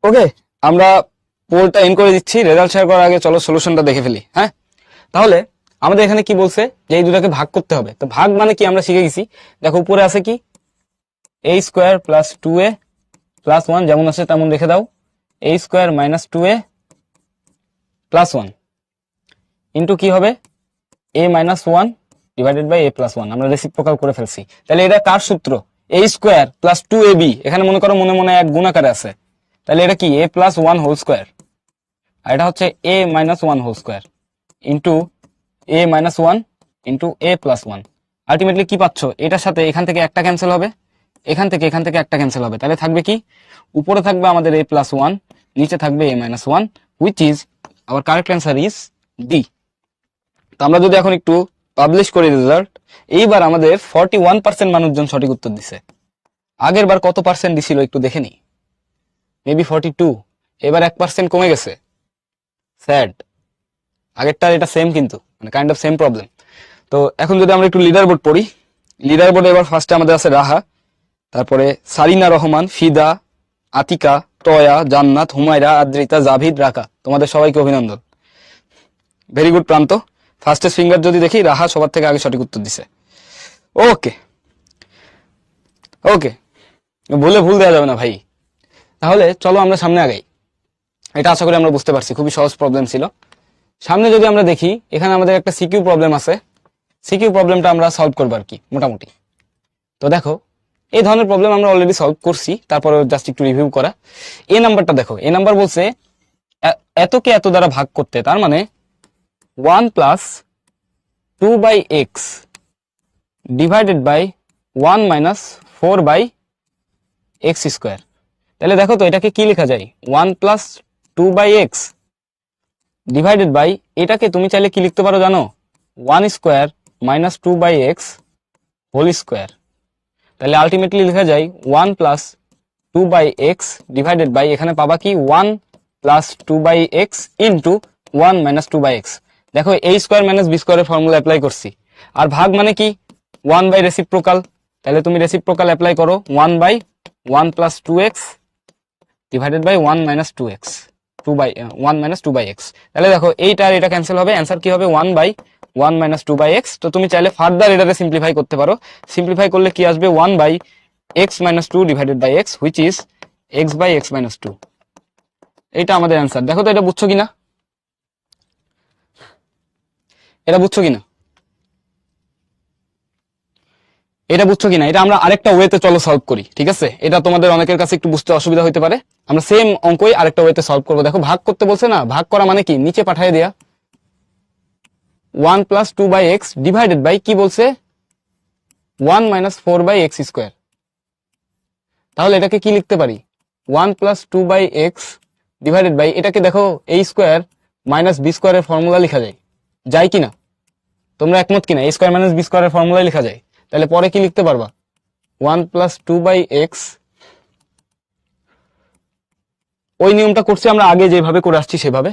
ওকে, আমরা পোলটা এন্ড করে দিচ্ছি। রেজাল্ট শেয়ার করার আগে চলো সলিউশনটা দেখে ফেলি। হ্যাঁ, তাহলে আমাদের এখানে কি বলছে যে এই দুটাকে ভাগ করতে হবে। তো ভাগ মানে কি আমরা শিখে গেছি। দেখো উপরে আছে কি a square plus 2a plus 1, যেমন আছে তেমন রেখে দাও। a square minus 2a plus 1 into কি হবে a minus 1 divided by a plus 1। আমরা রেসিপ্রোকাল করে ফেলছি। তাহলে এটা কার সূত্র? a স্কোয়ার প্লাস 2ab, এখানে মনে করো মনে মনে এক গুণাকারে আছে, তাহলে এটা কি a প্লাস 1 হোল স্কোয়ার, আর এটা হচ্ছে a minus 1 whole square into a minus 1 into a plus 1। Ultimately কি পাচ্ছ? এটার সাথে এখান থেকে একটা ক্যান্সেল হবে, এখান থেকে একটা ক্যান্সেল হবে, তাহলে থাকবে কি উপরে থাকবে আমাদের a প্লাস 1, নিচে থাকবে a minus 1, which is our correct answer is D. তো আমরা যদি এখন একটু পাবলিশ করি রেজাল্ট, এইবার আমাদের 41% মানুষজন সঠিক উত্তর দিছে। আগের বার কত পার্সেন্ট দিছিল একটু দেখে নি, মেবি 42, এবার 1% কমে গেছে। স্যাড, আগেরটার এটা সেম, কিন্তু মানে কাইন্ড অফ সেম প্রবলেম। তো এখন যদি আমরা একটু লিডার বোর্ড পড়ি, লিডার বোর্ডে এবার ফার্স্টে আমাদের আছে রাহা, তারপরে সারিনা রহমান, ফিদা, আতিকা, তয়া, জান্নাত, হুমায়রা, আদ্রিতা, জাভিদ, রাকা। তোমাদের সবাইকে অভিনন্দন, ভেরি গুড প্রান্ত। ফার্স্টেস্ট ফিঙ্গার যদি দেখি, রাহা সবার থেকে আগে সঠিক উত্তর দিছে। ওকে ওকে, ভুল দেওয়া যাবে না ভাই। তাহলে চলো আমরা সামনে আগাই। এটা আশা করি আমরা বুঝতে পারছি, খুবই সহজ প্রবলেম ছিল। সামনে যদি আমরা দেখি, এখানে আমাদের একটা সিকিউ প্রবলেম আছে। সিকিউ প্রবলেমটা আমরা সলভ করবো আর কি মোটামুটি। তো দেখো, এই ধরনের প্রবলেম আমরা অলরেডি সলভ করছি, তারপরে জাস্ট একটু রিভিউ করা। এ নাম্বারটা দেখো, এ নাম্বার বলছে এতকে এত দ্বারা ভাগ করতে, তার মানে 1 plus 2 by x divided by 1 minus 4 by x square. তাহলে দেখো তো এটাকে কি লেখা যায়, 1 plus 2 by x divided by, এটাকে তুমি চাইলে কি লিখতে পারো জানো, 1 square minus 2 by x whole square. তাহলে আলটিমেটলি লেখা যায় 1 plus 2 by x divided by, এখানে পাবা কি 1 plus 2 by x into 1 minus 2 by x. দেখো a স্কোয়ার মাইনাস বি স্কোয়ারের ফর্মুলা অ্যাপ্লাই করছি, আর ভাগ মানে কি 1 বাই রেসিপ্রোকাল। তাহলে তুমি রেসিপ্রোকাল অ্যাপ্লাই করো, 1 by 1 plus 2x divided by 1 minus 2x, 2 by 1 minus 2 by x. তাহলে দেখো এইটা আর এটা ক্যান্সেল হবে, অ্যান্সার কি হবে 1 বাই 1 মাইনাস 2 বাই এক্স। তো তুমি চাইলে ফার্দার এটাকে সিম্পলিফাই করতে পারো। সিম্পলিফাই করলে কি আসবে, 1 by x minus 2 divided by x, which is x by x minus 2। এটা আমাদের অ্যান্সার। দেখো তো এটা বুঝছো কিনা, এটা বুঝছো কিনা, এটা বুঝছো কিনা। এটা আমরা আরেকটা ওয়েতে চলো সলভ করি, ঠিক আছে? এটা তোমাদের অনেকের কাছে একটু বুঝতে অসুবিধা হতে পারে। আমরা সেম অঙ্কই আরেকটা ওয়েতে সলভ করবো। দেখো ভাগ করতে বলছে না, ভাগ করা মানে কি নিচে পাঠিয়ে দেয়া, 1 plus 2 by x divided by কি বলছে 1 মাইনাস 4 বাই এক্স স্কোয়ার। তাহলে এটাকে কি লিখতে পারি, 1 plus 2 by x divided by, এটাকে দেখো a স্কোয়ার মাইনাস বি স্কোয়ারের ফর্মুলা লেখা যায় কিনা, তোমরা একমত কিনা? a স্কোয়ার মাইনাস বি স্কোয়ারের ফর্মুলাই লেখা যায়। তাহলে পরে কি লিখতে পারবা, 1 প্লাস 2 বাই এক্স, ওই নিয়মটা করছি আমরা আগে যেভাবে করে আসছি সেভাবে,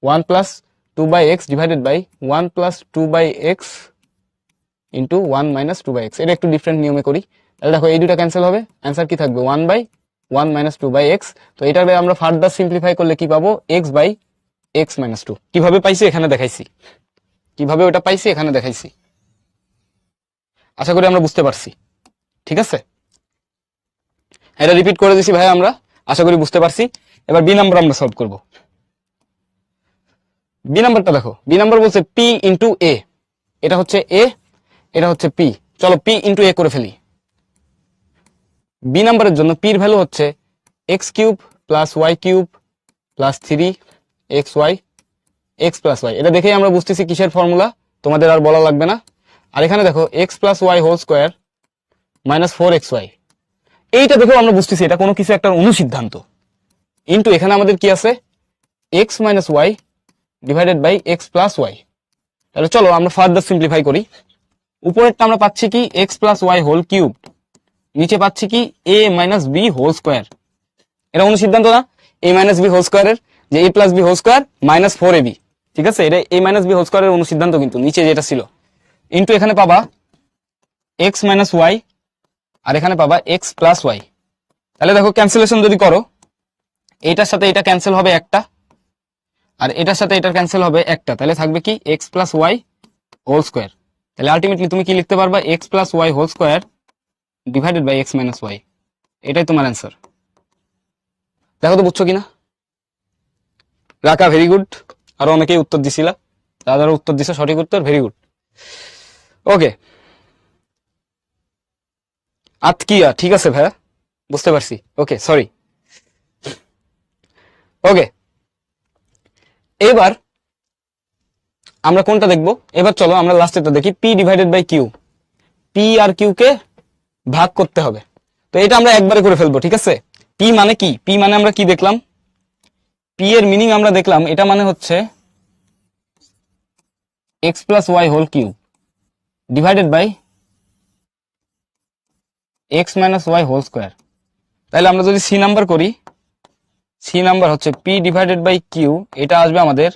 1 plus 2 by x divided by 1 plus 2 by x into 1 minus 2 by x. এটা একটু ডিফারেন্ট নিয়মে করি। তাহলে দেখো এই দুটা ক্যান্সেল হবে, অ্যান্সার কি থাকবে 1 বাই 1 মাইনাস 2 বাই এক্স। তো এটাকে আমরা ফার্দার সিম্পলিফাই করলে কি পাবো, এক্স বাই এক্স মাইনাস 2। কিভাবে পাইছি এখানে দেখাইছি, কিভাবে ওটা পাইছি এখানে দেখাইছি। আশা করি আমরা বুঝতে পারছি, ঠিক আছে? এটা রিপিট করে দিছি ভাই, আমরা আশা করি বুঝতে পারছি। এবার বি নাম্বার আমরা সলভ করব। বি নাম্বারটা দেখো, বি নাম্বার বলছে পি ইন্টু এ, এটা হচ্ছে এ, এটা হচ্ছে পি। চলো পি ইন্টু এ করে ফেলি। বি নাম্বারের জন্য পির ভ্যালু হচ্ছে x cube plus y cube plus 3xy x plus y. এটা দেখেই আমরা বুঝতেছি কিসের ফর্মুলা, তোমাদের আর বলা লাগবে না। আর এখানে দেখো x plus Y whole square minus 4xy, এইটা দেখেও আমরা বুঝতেছি এটা কোনো কিছু একটা অনুসিদ্ধান্ত। ইন্টু এখানে আমাদের কি আছে, x minus y divided by x plus y. তাহলে চলো আমরা ফার্দার সিম্পলিফাই করি। উপরেরটা আমরা পাচ্ছি কি x plus Y whole cube, নিচে পাচ্ছি কি a minus b whole square. এটা অনুসিদ্ধান্ত না, এ মাইনাস বি হোল স্কোয়ারের, যে a plus B whole square minus 4ab, ঠিক আছে? এটা এ মাইনাস বি হোল স্কোয়ারের অনুসিদ্ধান্ত, কিন্তু নিচে যেটা ছিল। ইন্টু এখানে পাবা এক্স মাইনাস ওয়াই, আর এখানে পাবা এক্স প্লাস ওয়াই। তাহলে দেখো ক্যান্সেলেশন যদি করো, এটার সাথে এটা ক্যান্সেল হবে একটা, আর এটার সাথে এটা ক্যান্সেল হবে একটা, তাহলে থাকবে কি x plus Y whole square. তাহলে আলটিমেটলি তুমি কি লিখতে পারবা, x plus Y whole square divided by x minus y. এটাই তোমার অ্যান্সার। দেখো তো বুঝছো কিনা? রাখা, ভেরি গুড। আরো অনেকেই উত্তর দিছিলা, যারা উত্তর দিছে সঠিক উত্তর, ভেরি গুড। ওকে, আতকিয়া, ঠিক আছে ভাইয়া, বুঝতে পারছি। ওকে, সরি। ওকে, এবার আমরা কোনটা দেখবো? এবার চলো আমরা লাস্টেরটা দেখি, p divided by q. P আর কিউ কে ভাগ করতে হবে। তো এটা আমরা একবারে করে ফেলবো, ঠিক আছে? পি মানে কি? পি মানে আমরা কি দেখলাম? পি এর মিনিং আমরা দেখলাম, এটা মানে হচ্ছে x plus Y whole cube divided by x minus Y whole square. তাহলে আমরা যদি সি নাম্বার করি, সি নাম্বার হচ্ছে পি ডিভাইডেড বাই কিউ, এটা আসবে আমাদের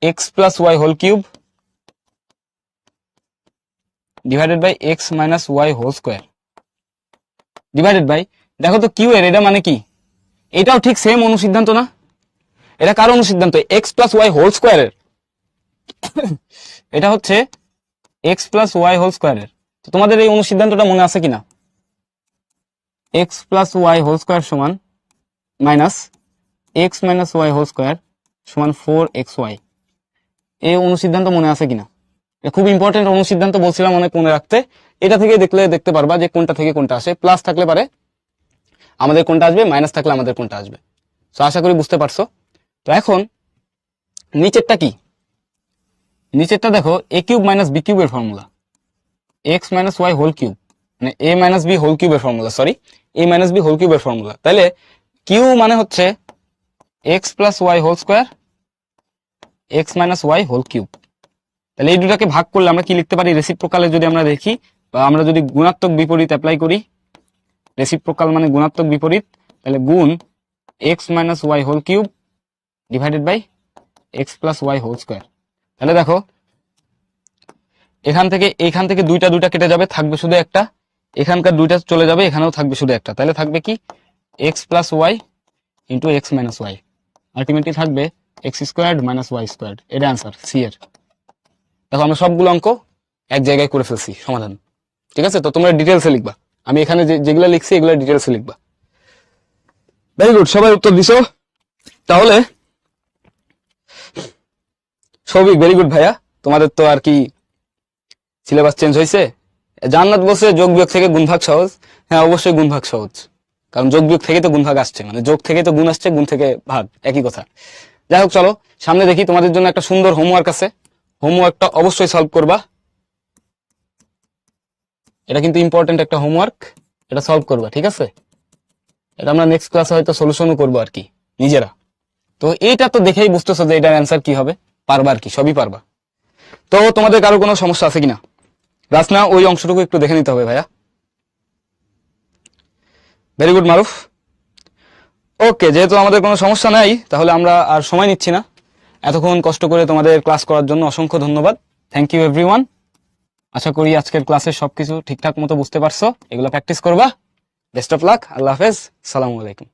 x plus Y whole cube divided by x minus Y whole square divided by, দেখো তো কিউ এর এটা মানে কি? এটাও ঠিক সেম অনুসিদ্ধান্ত না? এটা কার অনুসিদ্ধান্ত? এক্স প্লাস ওয়াই হোল স্কোয়ারের। এটা হচ্ছে এক্স প্লাস ওয়াই হোল স্কোয়ারের। তো তোমাদের এই অনুসিদ্ধান্তটা মনে আছে কিনা? X plus Y whole square সমান minus x minus Y whole square সমান 4xy। এই অনুসিদ্ধান্ত মনে আছে কিনা? এটা খুব ইম্পর্টেন্ট অনুসিদ্ধান্ত, বলছিলাম অনেক মনে রাখতে। এটা থেকে দেখলে দেখতে পারবা যে কোনটা থেকে কোনটা আসে। প্লাস থাকলে পারে আমাদের কোনটা আসবে, মাইনাস থাকলে আমাদের কোনটা আসবে। তো আশা করি বুঝতে পারছো। তো এখন নিচেরটা কি? নিচেরটা দেখো, এ কিউব মাইনাস বি কিউবের formula, x minus Y whole cube, মানে এ মাইনাস বি হোল কিউবের formula, sorry, a minus b whole কিউবের ফর্মুলা। তাহলে কিউ মানে হচ্ছে x plus Y whole square x minus Y whole cube. তাহলে এই দুটাকে ভাগ করলে আমরা কি লিখতে পারি? রেসিপ্রোকালে যদি আমরা দেখি, বা আমরা যদি গুণাত্মক বিপরীত অ্যাপ্লাই করি, রেসিপ্রোকাল মানে গুণাত্মক বিপরীত, তাহলে গুণ x minus Y whole cube divided by x plus Y whole square. তাহলে দেখো এখান থেকে দুইটা দুইটা কেটে যাবে, থাকবে শুধু একটা। এখানকার দুইটা চলে যাবে, এখানেও থাকবে শুধু একটা। তাহলে থাকবে কি x plus y into x minus y. Ultimately থাকবে x squared minus y squared. এটা অ্যান্সার সি এর। দেখো আমরা সবগুলো অঙ্ক এক জায়গায় করে ফেলছি সমাধান, ঠিক আছে? তো তোমরা ডিটেলসে লিখবা, আমি এখানে যেগুলো লিখছি এগুলো ডিটেলসে লিখবা। ভেরি গুড, সবাই উত্তর দিছো। তাহলে সৌভিক, ভেরি গুড ভাইয়া, তোমাদের তো আর কি সিলেবাস চেঞ্জ হয়েছে। জান্নাত বলছে যোগ বিয়োগ থেকে গুণভাগ সহজ। হ্যাঁ, অবশ্যই গুণভাগ সহজ, কারণ যোগ বিয়োগ থেকে তো গুণভাগ আসছে, মানে যোগ থেকে তো গুণ আসছে, গুণ থেকে ভাগ, একই কথা। যাই হোক, চলো সামনে দেখি। তোমাদের জন্য একটা সুন্দর হোমওয়ার্ক আছে, হোমওয়ার্কটা অবশ্যই সলভ করবা। এটা কিন্তু ইম্পর্টেন্ট একটা হোমওয়ার্ক, এটা সলভ করবা, ঠিক আছে? এটা আমরা নেক্সট ক্লাসে হয়তো সলিউশনও করবো আর কি নিজেরা। তো এইটা তো দেখেই বুঝতেছো যে এটার অ্যান্সার কি হবে, পারবা আর কি, সবই পারবা। তো তোমাদের কারো কোনো সমস্যা আছে কিনা? রাসনা, ওই অংশটুকু একটু দেখে নিতে হবে ভাইয়া। ভেরি গুড মারুফ। ওকে, যেহেতু আমাদের কোনো সমস্যা নাই, তাহলে আমরা আর সময় নিচ্ছি না। এতক্ষণ কষ্ট করে তোমাদের ক্লাস করার জন্য অসংখ্য ধন্যবাদ। Thank you everyone. আশা করি আজকের ক্লাসে সবকিছু ঠিকঠাক মতো বুঝতে পারছো। এগুলো প্র্যাকটিস করবা। Best of luck. আল্লাহ হাফেজ। সালামু আলাইকুম।